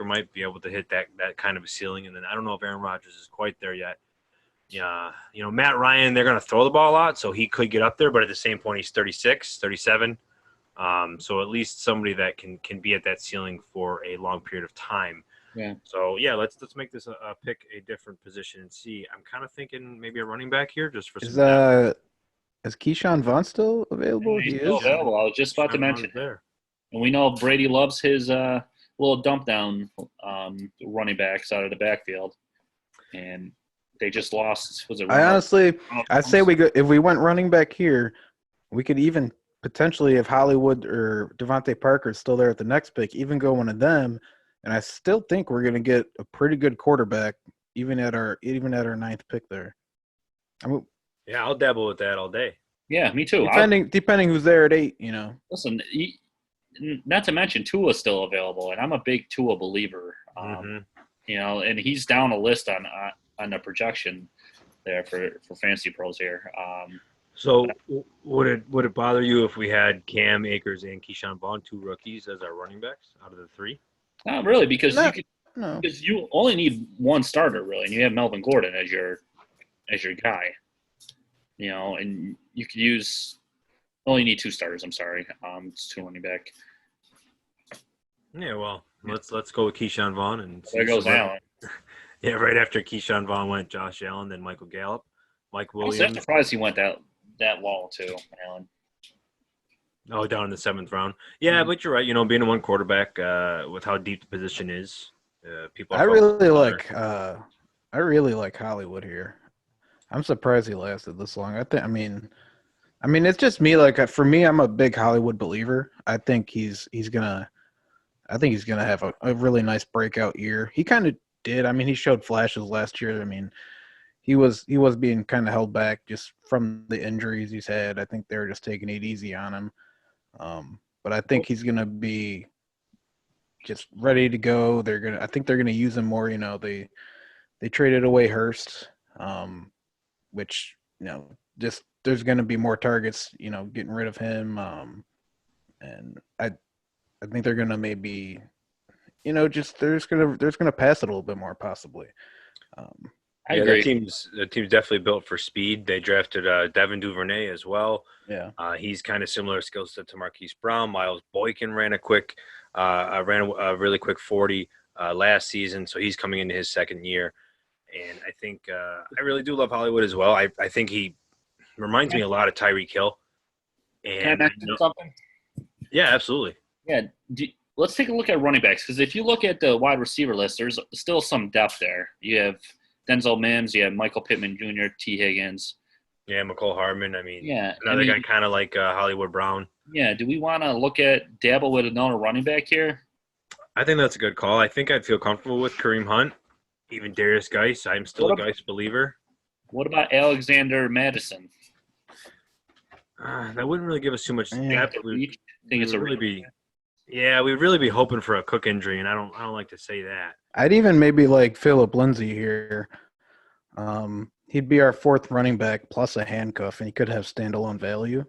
might be able to hit that kind of a ceiling, and then I don't know if Aaron Rodgers is quite there yet. Yeah, Matt Ryan, they're going to throw the ball a lot, so he could get up there, but at the same point, he's 36, 37. So at least somebody that can be at that ceiling for a long period of time. Yeah. So yeah, let's make this a pick a different position and see. I'm kind of thinking maybe a running back here just for some. Is Keyshawn Vaughn still available? He's still available. I was just about to mention there. And we know Brady loves his little dump down running backs out of the backfield. And they just lost. I'd say if we went running back here, we could even potentially, if Hollywood or Devontae Parker is still there at the next pick, even go one of them. And I still think we're going to get a pretty good quarterback even at our 9th pick there. Yeah, I'll dabble with that all day. Yeah, me too. Depending who's there at 8, Listen, not to mention Tua's still available, and I'm a big Tua believer. And he's down a list on the projection there for Fantasy Pros here. So would it bother you if we had Cam Akers and Keyshawn Vaughn, 2 rookies, as our running backs out of the 3? Not really, because you only need one starter really, and you have Melvin Gordon as your guy. And you could only need 2 starters. I'm sorry, it's 2 running back. Yeah, well, let's go with Keyshawn Vaughn and there goes Allen. Yeah, right after Keyshawn Vaughn went Josh Allen, then Michael Gallup, Mike Williams. I'm surprised he went that low too, Allen. Oh, down in the 7th round. Yeah, but you're right. Being a one quarterback with how deep the position is, people. I really like Hollywood here. I'm surprised he lasted this long. I mean, it's just me. Like for me, I'm a big Hollywood believer. I think he's gonna have a really nice breakout year. He kind of did. I mean, he showed flashes last year. I mean, he was being kind of held back just from the injuries he's had. I think they were just taking it easy on him. But I think he's gonna be just ready to go. I think they're gonna use him more. They traded away Hurst. Which, just there's going to be more targets, getting rid of him. And I think they're going to maybe, they're going to pass it a little bit more possibly. I agree. The team's definitely built for speed. They drafted Devin Duvernay as well. Yeah. He's kind of similar skill set to Marquise Brown. Miles Boykin ran a really quick 40 last season, so he's coming into his 2nd year. And I think I really do love Hollywood as well. I think he reminds me a lot of Tyreek Hill. And can I mention something? Yeah, absolutely. Yeah. let's take a look at running backs, because if you look at the wide receiver list, there's still some depth there. You have Denzel Mims, you have Michael Pittman Jr., T. Higgins. Yeah, McCole Hardman. I mean, Yeah, another guy kind of like Hollywood Brown. Yeah, do we want to dabble with another running back here? I think that's a good call. I think I'd feel comfortable with Kareem Hunt, even Darius Geis. I'm still a Geis believer. What about Alexander Madison? That wouldn't really give us too much depth. We'd really be hoping for a Cook injury, and I don't like to say that. I'd even maybe like Phillip Lindsay here. He'd be our fourth running back plus a handcuff, and he could have standalone value.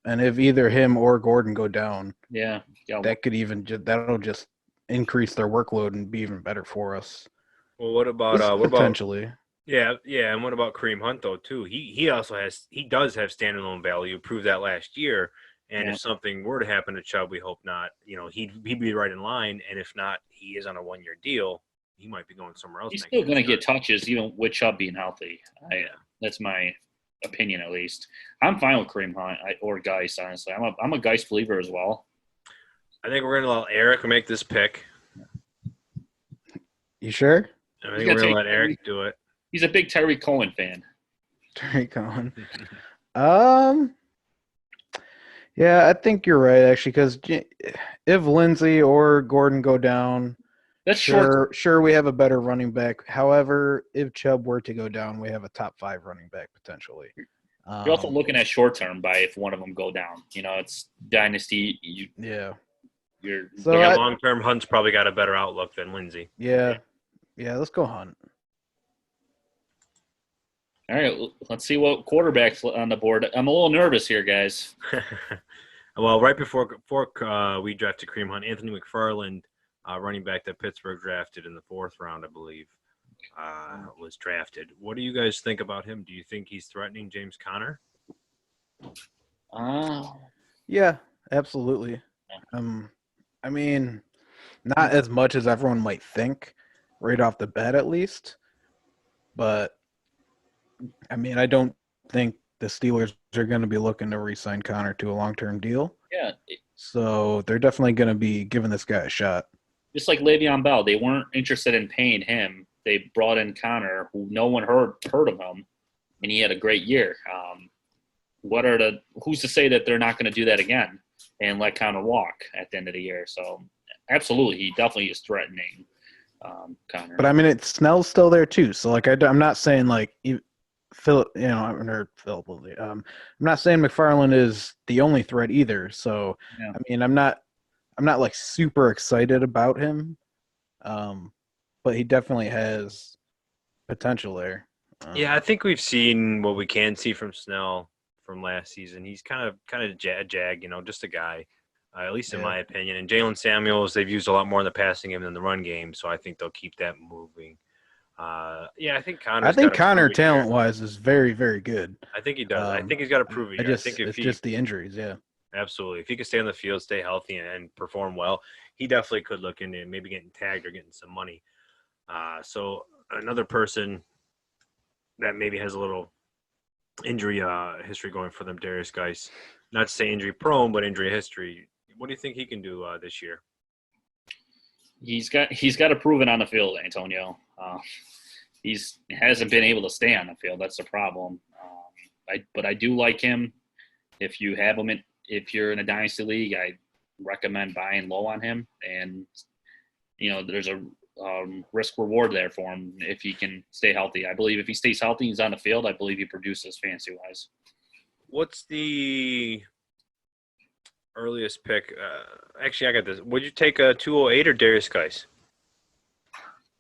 And if either him or Gordon go down, that'll just increase their workload and be even better for us. Well, what about potentially? Yeah, and what about Kareem Hunt though too? He does have standalone value. Proved that last year. And if something were to happen to Chubb, we hope not. He'd be right in line. And if not, he is on a 1-year deal. He might be going somewhere else. He's still going to get touches, even with Chubb being healthy. That's my opinion, at least. I'm fine with Kareem Hunt or Geis. Honestly, I'm a Geis believer as well. I think we're going to let Eric make this pick. You sure? I think we're going to let Eric do it. He's a big Terry Cohen fan. Terry Cohen. Yeah, I think you're right, actually, because if Lindsay or Gordon go down, sure, we have a better running back. However, if Chubb were to go down, we have a top 5 running back potentially. You're also looking at short term by if one of them go down. It's dynasty. Long term, Hunt's probably got a better outlook than Lindsay. Yeah, let's go Hunt. All right, let's see what quarterback's on the board. I'm a little nervous here, guys. Well, right before we drafted Kareem Hunt, Anthony McFarland, running back that Pittsburgh drafted in the 4th round, I believe, was drafted. What do you guys think about him? Do you think he's threatening James Conner? Yeah, absolutely. I mean, not as much as everyone might think, right off the bat at least, but I mean, I don't think the Steelers are going to be looking to re-sign Conner to a long-term deal. Yeah. So they're definitely going to be giving this guy a shot. Just like Le'Veon Bell, they weren't interested in paying him. They brought in Conner, who no one heard of him, and he had a great year. Who's to say that they're not going to do that again and let Conner walk at the end of the year? So absolutely, he definitely is threatening Conner. But I mean, Snell's still there too. So I'm not saying like Philip, I'm not saying McFarland is the only threat either. So I mean, I'm not like super excited about him, but he definitely has potential there. I think we've seen what we can see from Snell from last season. He's kind of jag, just a guy, at least in my opinion. And Jalen Samuels, they've used a lot more in the passing game than the run game, so I think they'll keep that moving. I think Conner talent-wise is very, very good. I think he does. I think he's got to prove it. It's just the injuries, Absolutely. If he could stay on the field, stay healthy, and perform well, he definitely could look into maybe getting tagged or getting some money. So another person that maybe has a little injury history going for them, Darius Geis. Not to say injury prone, but injury history. What do you think he can do this year? He's got to prove it on the field, Antonio. He hasn't been able to stay on the field. That's the problem. But I do like him. If you have him if you're in a dynasty league, I recommend buying low on him. And there's a risk reward there for him if he can stay healthy. I believe if he stays healthy, he's on the field. I believe he produces fantasy wise. What's the earliest pick? Actually, I got this. Would you take a 208 or Darius Geis?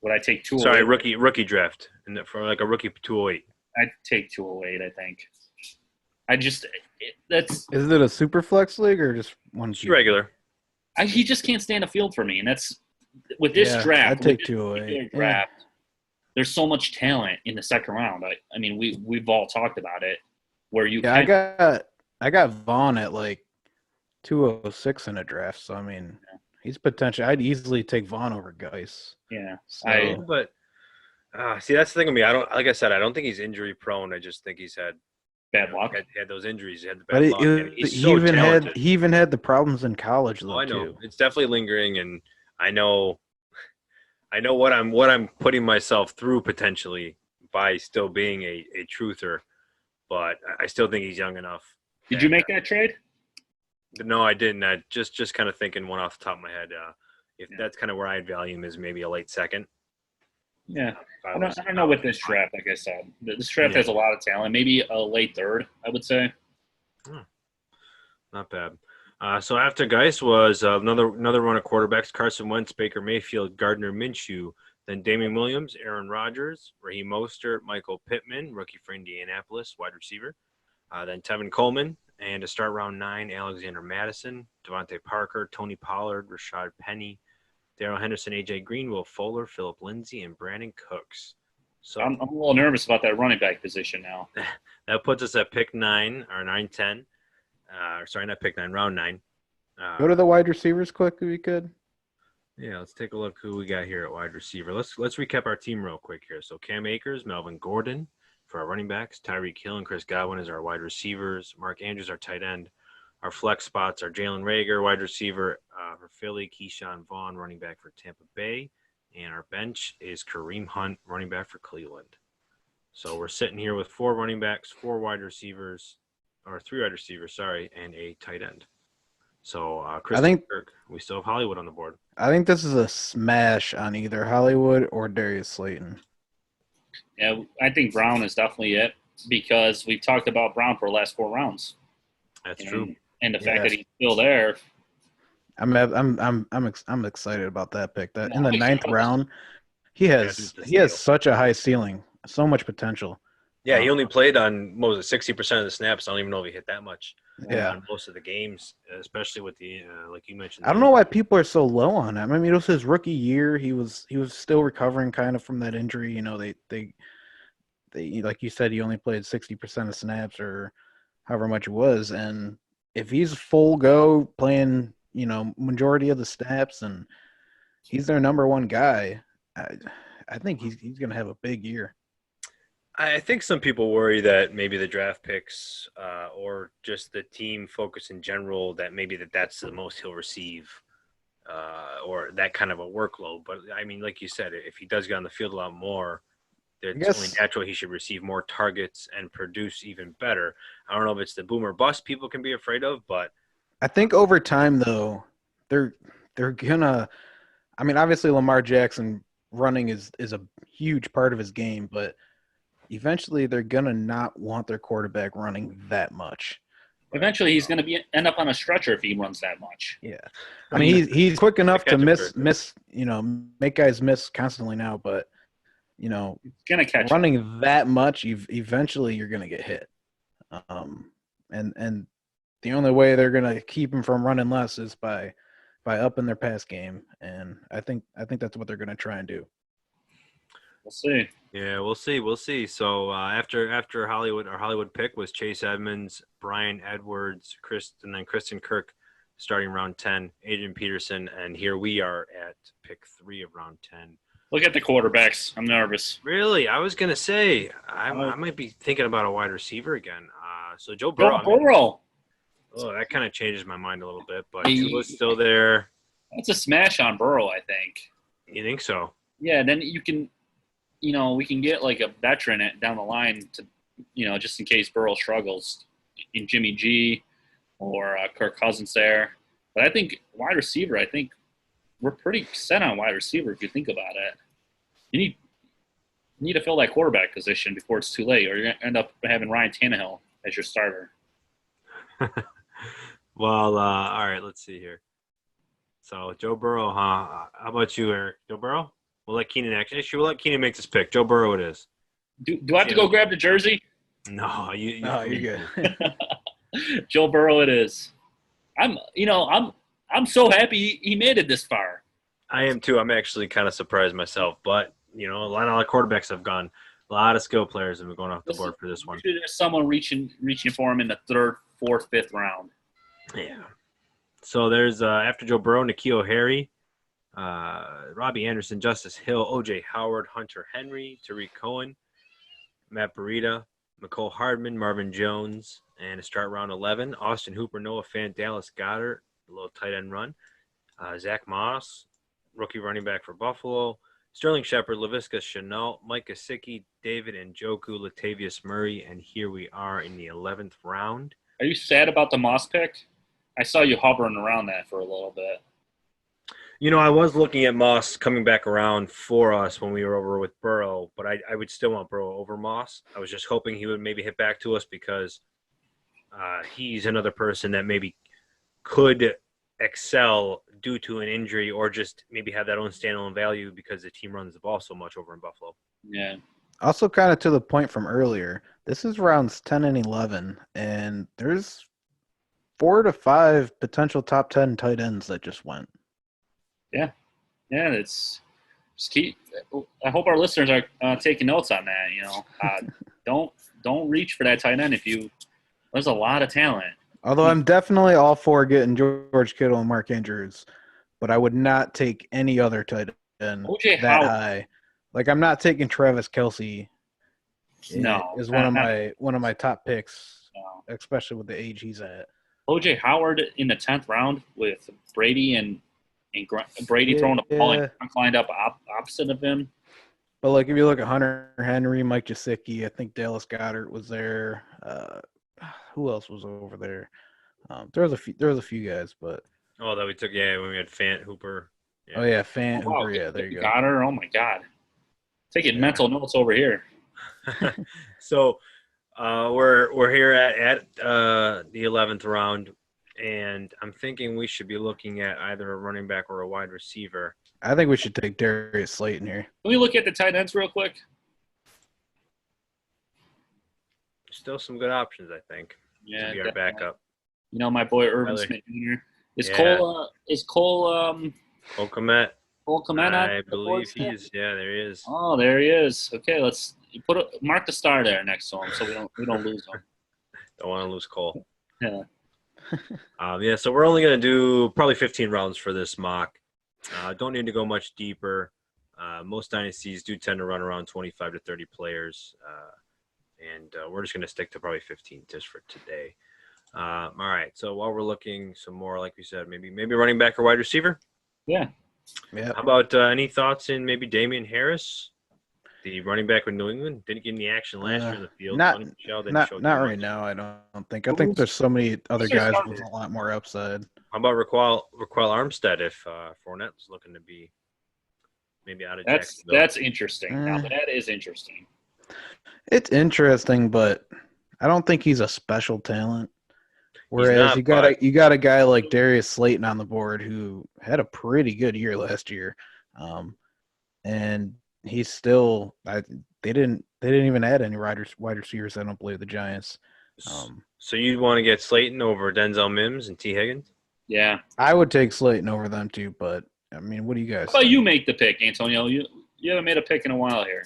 Would I take 208? Sorry, rookie draft, and for like a rookie 208. I'd take 208. I think. Is it a super flex league or just one? Just regular. He just can't stand the field for me, and that's with this draft. I'd take 208. Draft. There's so much talent in the second round. I mean, we've all talked about it. Where you? Yeah, I got Vaughn at like 206 in a draft. So I mean, he's potential. I'd easily take Vaughn over Geis. Yeah. But see, that's the thing with me. I don't think he's injury prone. I just think he's had Bad luck. He had those injuries. He had the But bad luck. And he's he so even talented. had the problems in college though I know. too. It's definitely lingering, and I know what I'm putting myself through potentially by still being a truther, but I still think he's young enough. Did you make that trade? No, I didn't. I just kind of thinking one off the top of my head. That's kind of where I'd value him, is maybe a late second. Yeah, I don't know with this draft. Like I said, this draft has a lot of talent. Maybe a late third, I would say. Not bad. So after Geis was another run of quarterbacks: Carson Wentz, Baker Mayfield, Gardner Minshew, then Damian Williams, Aaron Rodgers, Raheem Mostert, Michael Pittman, rookie for Indianapolis, wide receiver. Then Tevin Coleman, and to start round 9, Alexander Madison, Devontae Parker, Tony Pollard, Rashad Penny, Darrell Henderson, A.J. Green, Will Fuller, Phillip Lindsay, and Brandon Cooks. So I'm a little nervous about that running back position now. That puts us at pick 9, or 9-10. Sorry, not pick 9, round 9. Go to the wide receivers quick if you could. Yeah, let's take a look who we got here at wide receiver. Let's recap our team real quick here. So Cam Akers, Melvin Gordon for our running backs, Tyreek Hill and Chris Godwin as our wide receivers, Mark Andrews, our tight end. Our flex spots are Jalen Reagor, wide receiver for Philly, Keyshawn Vaughn, running back for Tampa Bay, and our bench is Kareem Hunt, running back for Cleveland. So we're sitting here with 4 running backs, 3 wide receivers, and a tight end. So Kirk, we still have Hollywood on the board. I think this is a smash on either Hollywood or Darius Slayton. Yeah, I think Brown is definitely it because we've talked about Brown for the last 4 rounds. That's true. And the fact that he's still there. I'm excited about that pick. That in the 9th round, he has such a high ceiling, so much potential. Yeah, he only played on 60% of the snaps. I don't even know if he hit that much. Yeah, on most of the games, especially with the like you mentioned. I don't know why people are so low on him. I mean, it was his rookie year. He was still recovering kind of from that injury. You know, they like you said, he only played 60% of snaps or however much it was. And if he's full go playing, you know, majority of the snaps and he's their number 1 guy, I think he's going to have a big year. I think some people worry that maybe the draft picks or just the team focus in general, that maybe that's the most he'll receive or that kind of a workload. But, I mean, like you said, if he does get on the field a lot more, it's only natural he should receive more targets and produce even better. I don't know if it's the boom or bust people can be afraid of, but I think over time, though, they're going to – I mean, obviously Lamar Jackson running is a huge part of his game, but – eventually, they're gonna not want their quarterback running that much. Eventually, he's gonna end up on a stretcher if he runs that much. Yeah, I mean he's quick enough to miss, you know, make guys miss constantly now. But you know, he's gonna catch running that much. Eventually, you're gonna get hit. And the only way they're gonna keep him from running less is by upping their pass game. And I think that's what they're gonna try and do. We'll see. Yeah, we'll see. So after Hollywood, our Hollywood pick was Chase Edmonds, Brian Edwards, and then Kristen Kirk starting round 10, Adrian Peterson, and here we are at pick 3 of round 10. Look at the quarterbacks. I'm nervous. Really? I was going to say I might be thinking about a wide receiver again. So Joe Burrow. Oh, that kind of changes my mind a little bit, but Tua's still there. That's a smash on Burrow, I think. You think so? Yeah, then you can – you know, we can get like a veteran down the line to, you know, just in case Burrow struggles in Jimmy G or Kirk Cousins there. But I think wide receiver, I think we're pretty set on wide receiver if you think about it. You need to fill that quarterback position before it's too late, or you're going to end up having Ryan Tannehill as your starter. Well, all right, let's see here. So Joe Burrow, huh? How about you, Eric? Joe Burrow? We'll let Keenan we'll let Keenan make this pick. Joe Burrow it is. Do I have to go grab the jersey? No, you're good. Joe Burrow it is. I'm so happy he made it this far. I am too. I'm actually kind of surprised myself, but you know, a lot of quarterbacks have gone. A lot of skill players have been going off the board for this one. There's someone reaching for him in the 3rd, 4th, 5th round. Yeah. So there's after Joe Burrow, N'Keal Harry, Robbie Anderson, Justice Hill, O.J. Howard, Hunter Henry, Tariq Cohen, Matt Breida, McCole Hardman, Marvin Jones, and to start round 11, Austin Hooper, Noah Fant, Dallas Goedert, a little tight end run. Zach Moss, rookie running back for Buffalo. Sterling Shepard, Laviska Shenault, Mike Gesicki, David Njoku, Latavius Murray, and here we are in the 11th round. Are you sad about the Moss pick? I saw you hovering around that for a little bit. I was looking at Moss coming back around for us when we were over with Burrow, but I would still want Burrow over Moss. I was just hoping he would maybe hit back to us because he's another person that maybe could excel due to an injury or just maybe have that own standalone value because the team runs the ball so much over in Buffalo. Yeah. Also, kind of to the point from earlier, this is rounds 10 and 11, and there's 4 to 5 potential top 10 tight ends that just went. Yeah, it's just keep. I hope our listeners are taking notes on that. Don't reach for that tight end there's a lot of talent. Although I'm definitely all for getting George Kittle and Mark Andrews, but I would not take any other tight end OJ that Howard. high. Like I'm not taking Travis Kelce. No, is one of my top picks, especially with the age he's at. OJ Howard in the 10th round with Brady and Brady throwing the ball and lined up opposite of him. But like if you look at Hunter Henry, Mike Gesicki, I think Dallas Goedert was there. Who else was over there? There was a few guys, but that we took when we had Fant, Hooper. Yeah. Oh yeah, Fant, Hooper. Yeah, there you go. Goddard. Oh my God, taking mental notes over here. So we're here at the 11th round, and I'm thinking we should be looking at either a running back or a wide receiver. I think we should take Darius Slayton here. Can we look at the tight ends real quick? Still some good options, I think. Yeah, to be our backup. My boy Irvin Smith Jr. Is Cole Komet? Cole Komet I believe he is. Yeah, there he is. Oh, there he is. Okay, let's mark the star there next to him so we don't lose him. Don't want to lose Cole. Yeah. So we're only going to do probably 15 rounds for this mock. Don't need to go much deeper. Most dynasties do tend to run around 25 to 30 players, and we're just going to stick to probably 15 just for today. All right. So while we're looking some more, like we said, maybe running back or wide receiver. Yeah. How about any thoughts in maybe Damian Harris, the running back with New England? Didn't get any action last year in the field. Not right now. I don't think. I think there's so many other guys with a lot more upside. How about Raquel Armstead if Fournette's looking to be maybe out of Jacksonville? That's interesting. Now that is interesting. It's interesting, but I don't think he's a special talent. Whereas you got a guy like Darius Slayton on the board who had a pretty good year last year, and he's still. They didn't even add any wide receivers. I don't believe the Giants. So you'd want to get Slayton over Denzel Mims and T. Higgins? Yeah, I would take Slayton over them too. But I mean, what do you guys? How about you make the pick, Antonio? You haven't made a pick in a while here.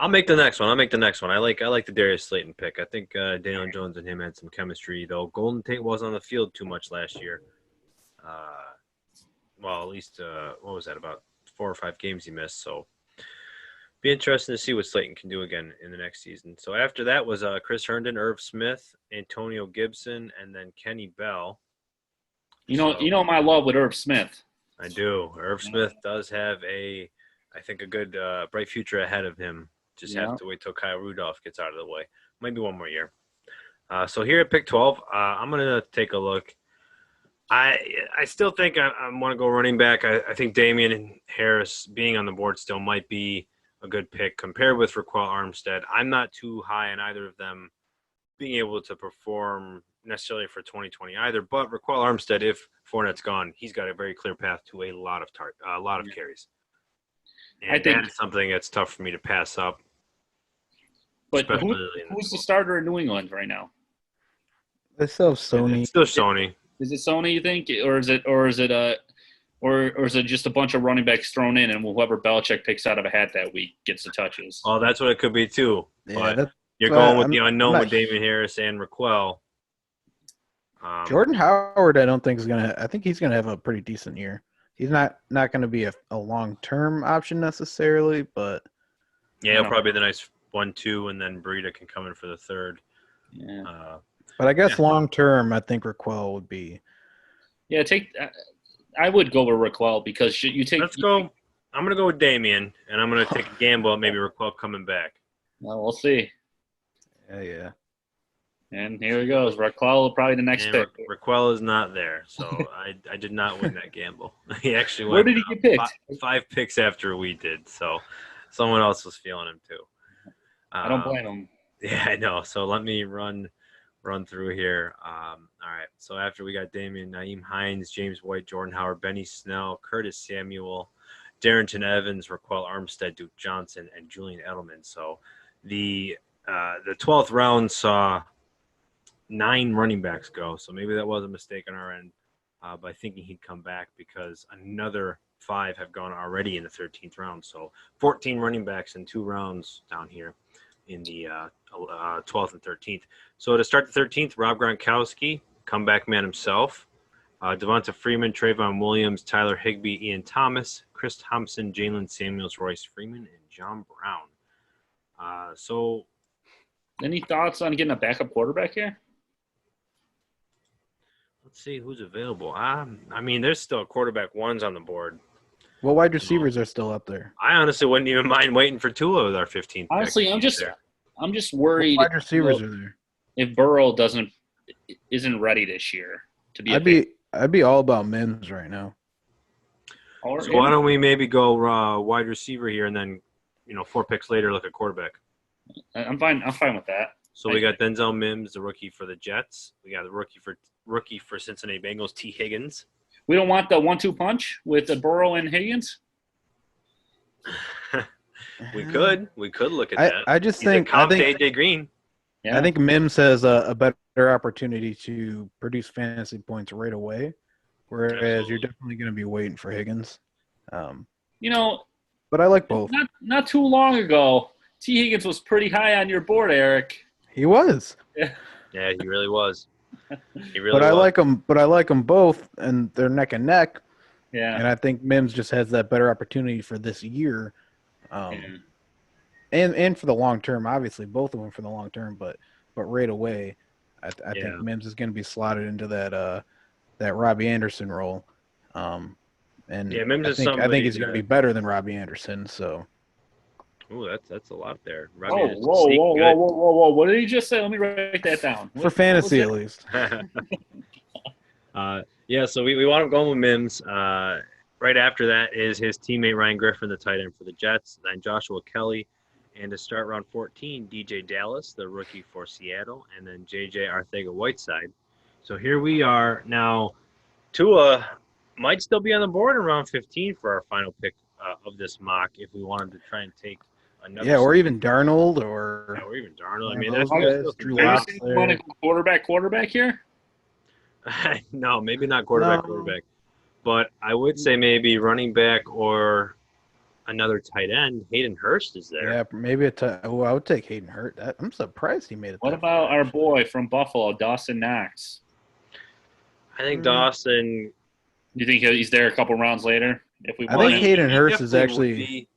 I'll make the next one. I like the Darius Slayton pick. I think Daniel Jones and him had some chemistry, though. Golden Tate wasn't on the field too much last year. At least what was that? About 4 or 5 games he missed. So, be interesting to see what Slayton can do again in the next season. So after that was Chris Herndon, Irv Smith, Antonio Gibson, and then Kenny Bell. You know my love with Irv Smith. I do. Irv Smith does have I think a good bright future ahead of him. Just have to wait till Kyle Rudolph gets out of the way. Maybe one more year. So here at pick 12, I'm going to take a look. I still think I want to go running back. I think Damian Harris being on the board still might be a good pick compared with Raquel Armstead. I'm not too high on either of them being able to perform necessarily for 2020 either. But Raquel Armstead, if Fournette's gone, he's got a very clear path to a lot of carries. And I think that's something that's tough for me to pass up. But who's the starter in New England right now? They still have Sony. It's still Sony. Is it Sony? You think, or is it just a bunch of running backs thrown in, and whoever Belichick picks out of a hat that week gets the touches? Oh, that's what it could be too. Yeah, but you're going with the unknown with Damian Harris and Raquel. Jordan Howard, I don't think is gonna. I think he's gonna have a pretty decent year. He's not going to be a long-term option necessarily, but yeah, he'll probably be the nice 1-2, and then Breida can come in for the third. Yeah. But I guess long term, I think Raquel would be. Yeah, I would go with Raquel because you take. Let's go. I'm going to go with Damian, and I'm going to take a gamble at maybe Raquel coming back. Well, we'll see. Yeah. And here he goes. Raquel, probably the next pick. Raquel is not there, so I did not win that gamble. He actually went. Where did he get picked? Five picks after we did, so someone else was feeling him too. I don't blame him. Yeah, I know. So let me run through here. All right. So after we got Damian, Naeem Hines, James White, Jordan Howard, Benny Snell, Curtis Samuel, Darrington Evans, Raquel Armstead, Duke Johnson, and Julian Edelman. So the 12th round saw 9 running backs go. So maybe that was a mistake on our end by thinking he'd come back, because another 5 have gone already in the 13th round. So 14 running backs in 2 rounds down here in the 12th and 13th. So to start the 13th, Rob Gronkowski, comeback man himself, Devonta Freeman, Trayvon Williams, Tyler Higbee, Ian Thomas, Chris Thompson, Jalen Samuels, Royce Freeman, and John Brown. So any thoughts on getting a backup quarterback here? Let's see who's available. I mean, there's still quarterback 1s on the board. Well, wide receivers are still up there. I honestly wouldn't even mind waiting for Tua with our 15th. Honestly, I'm just worried. Wide receivers are there. If Burrow isn't ready this year to be. I'd be all about Mims right now. So why don't we maybe go wide receiver here, and then 4 picks later look at quarterback. I'm fine with that. So we got Denzel Mims, the rookie for the Jets. We got the rookie for Cincinnati Bengals, T. Higgins. We don't want the 1-2 punch with the Burrow and Higgins. We could look at that. I think AJ Green. Yeah. I think Mims has a better opportunity to produce fantasy points right away, whereas you're definitely going to be waiting for Higgins. But I like both. Not too long ago, T. Higgins was pretty high on your board, Eric. He was. Yeah, he really was. I like them. But I like them both, and they're neck and neck. Yeah. And I think Mims just has that better opportunity for this year, and for the long term. Obviously, both of them for the long term. But right away, I think Mims is going to be slotted into that Robbie Anderson role. And Mims I think he's going to be better than Robbie Anderson. So. Ooh, that's a lot there. Whoa! What did he just say? Let me write that down. For fantasy, at least. So we want him going with Mims. Right after that is his teammate Ryan Griffin, the tight end for the Jets. Then Joshua Kelly, and to start round 14, DJ Dallas, the rookie for Seattle, and then JJ Arcega-Whiteside. So here we are now. Tua might still be on the board in round 15 for our final pick of this mock if we wanted to try and take another. Yeah, or even Darnold, or even Darnold. I mean, that's Drew Lock. You want to go quarterback here? No, maybe not quarterback. But I would say maybe running back or another tight end. Hayden Hurst is there. Yeah, maybe I would take Hayden Hurst. I'm surprised he made it. What about our boy from Buffalo, Dawson Knox? I think Dawson. Do you think he's there a couple rounds later? I think Hayden Hurst is actually.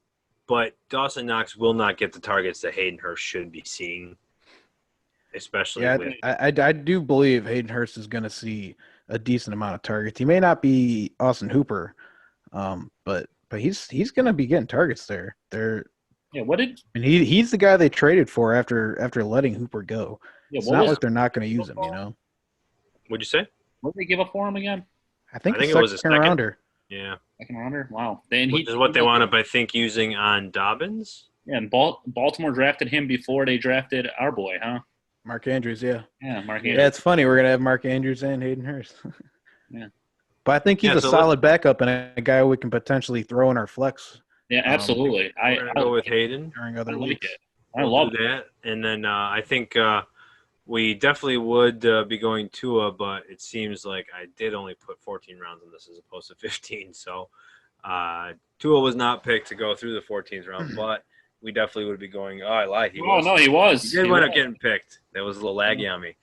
But Dawson Knox will not get the targets that Hayden Hurst should be seeing, especially. Yeah, I do believe Hayden Hurst is going to see a decent amount of targets. He may not be Austin Hooper, but he's going to be getting targets there. He's the guy they traded for after letting Hooper go. Yeah, it's not like they're not going to use him, What'd you say? What did they give up for him again? I think it was a second rounder. Yeah. Second rounder? Wow. Which is what they wound up, I think, using on Dobbins. Yeah, and Baltimore drafted him before they drafted our boy, huh? Mark Andrews, yeah. Yeah, Mark Andrews. Yeah, it's funny. We're going to have Mark Andrews and Hayden Hurst. Yeah. But I think he's a solid backup and a guy we can potentially throw in our flex. Yeah, absolutely. We're going to go with Hayden during other weeks. I love that. And then I think we definitely would be going Tua, but it seems like I did only put 14 rounds on this as opposed to 15. So Tua was not picked to go through the 14th round, but we definitely would be going. Oh, I lied. He was. He did wind up getting picked. That was a little laggy on me.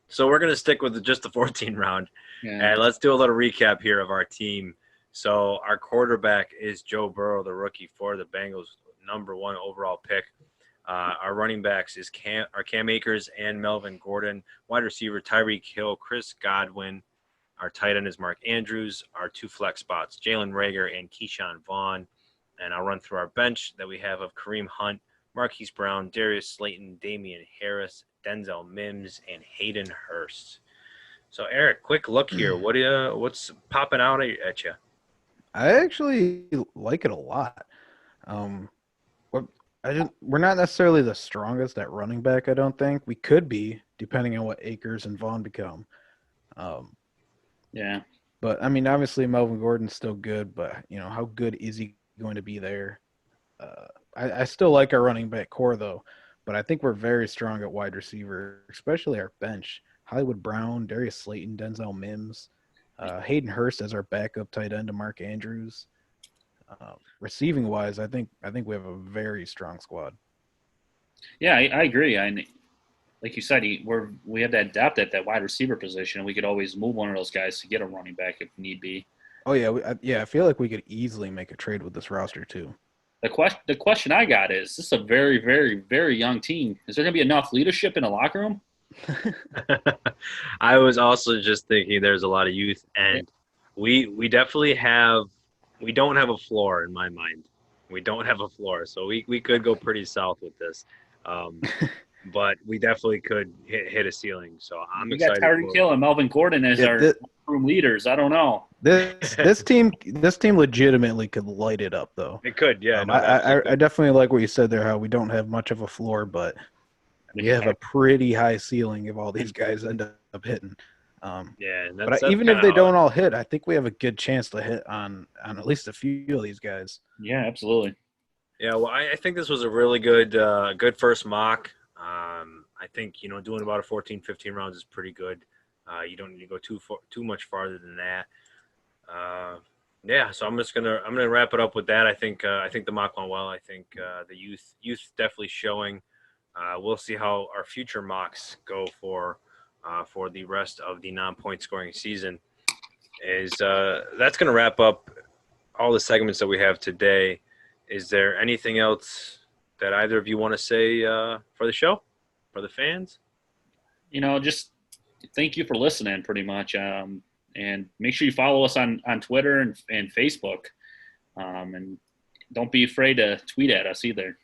So we're going to stick with just the 14th round. Yeah. And let's do a little recap here of our team. So our quarterback is Joe Burrow, the rookie for the Bengals, #1 overall pick. Our running backs are Cam Akers and Melvin Gordon. Wide receiver Tyreek Hill, Chris Godwin. Our tight end is Mark Andrews. Our 2 flex spots, Jalen Reagor and Keyshawn Vaughn. And I'll run through our bench that we have of Kareem Hunt, Marquise Brown, Darius Slayton, Damian Harris, Denzel Mims, and Hayden Hurst. So, Eric, quick look here. What's popping out at you? I actually like it a lot. We're not necessarily the strongest at running back, I don't think. We could be, depending on what Akers and Vaughn become. Yeah. But, I mean, obviously Melvin Gordon's still good, but, how good is he going to be there? I still like our running back core, though, but I think we're very strong at wide receiver, especially our bench. Hollywood Brown, Darius Slayton, Denzel Mims, Hayden Hurst as our backup tight end to Mark Andrews. Receiving wise, I think we have a very strong squad. Yeah, I agree. Like you said, we have that depth at that wide receiver position, and we could always move one of those guys to get a running back if need be. Oh yeah, I feel like we could easily make a trade with this roster too. The question I got is: this is a very, very, very young team. Is there going to be enough leadership in the locker room? I was also just thinking there's a lot of youth, and we definitely have. We don't have a floor in my mind. We don't have a floor, so we could go pretty south with this, but we definitely could hit a ceiling. So I'm excited. We got Tyreek Hill and Melvin Gordon as our room leaders. I don't know. This team legitimately could light it up, though. It could, yeah. I definitely like what you said there. How we don't have much of a floor, but we have a pretty high ceiling if all these guys end up hitting. But even if they don't all hit, I think we have a good chance to hit on at least a few of these guys. Yeah, absolutely. Yeah, well, I think this was a really good first mock. I think doing about a 14, 15 rounds is pretty good. You don't need to go too much farther than that. So I'm gonna wrap it up with that. I think the mock went well. I think the youth definitely showing. We'll see how our future mocks go for the rest of the non-point scoring season. That's going to wrap up all the segments that we have today. Is there anything else that either of you want to say for the show, for the fans? Just thank you for listening pretty much. And make sure you follow us on Twitter and Facebook. And don't be afraid to tweet at us either.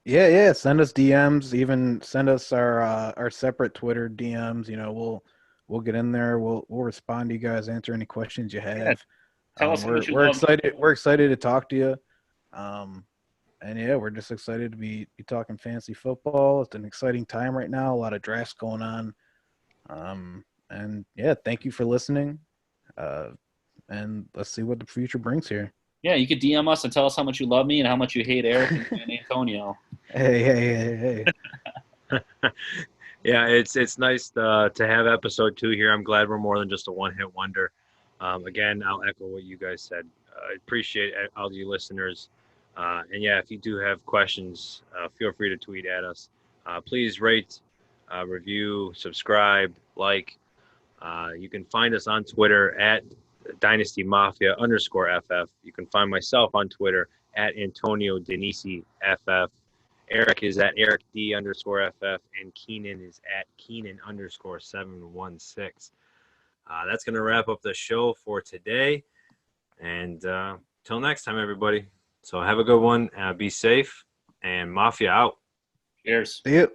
Yeah. Send us DMs. Even send us our separate Twitter DMs. We'll get in there. We'll respond to you guys. Answer any questions you have. Yeah. Tell us what you we're love. excited. We're excited to talk to you. And yeah, we're just excited to be talking fantasy football. It's an exciting time right now. A lot of drafts going on. And yeah, thank you for listening. And let's see what the future brings here. Yeah, you could DM us and tell us how much you love me and how much you hate Eric and Antonio. Hey. Yeah, it's nice to have episode 2 here. I'm glad we're more than just a one-hit wonder. Again, I'll echo what you guys said. I appreciate all you listeners. And yeah, if you do have questions, feel free to tweet at us. Please rate, review, subscribe, like. You can find us on Twitter at Dynasty Mafia _FF. You can find myself on Twitter at Antonio Denisi FF. Eric is at Eric D _FF, and Keenan is at Keenan _716. That's going to wrap up the show for today. And till next time, everybody. So have a good one. Be safe, and Mafia out. Cheers. See you.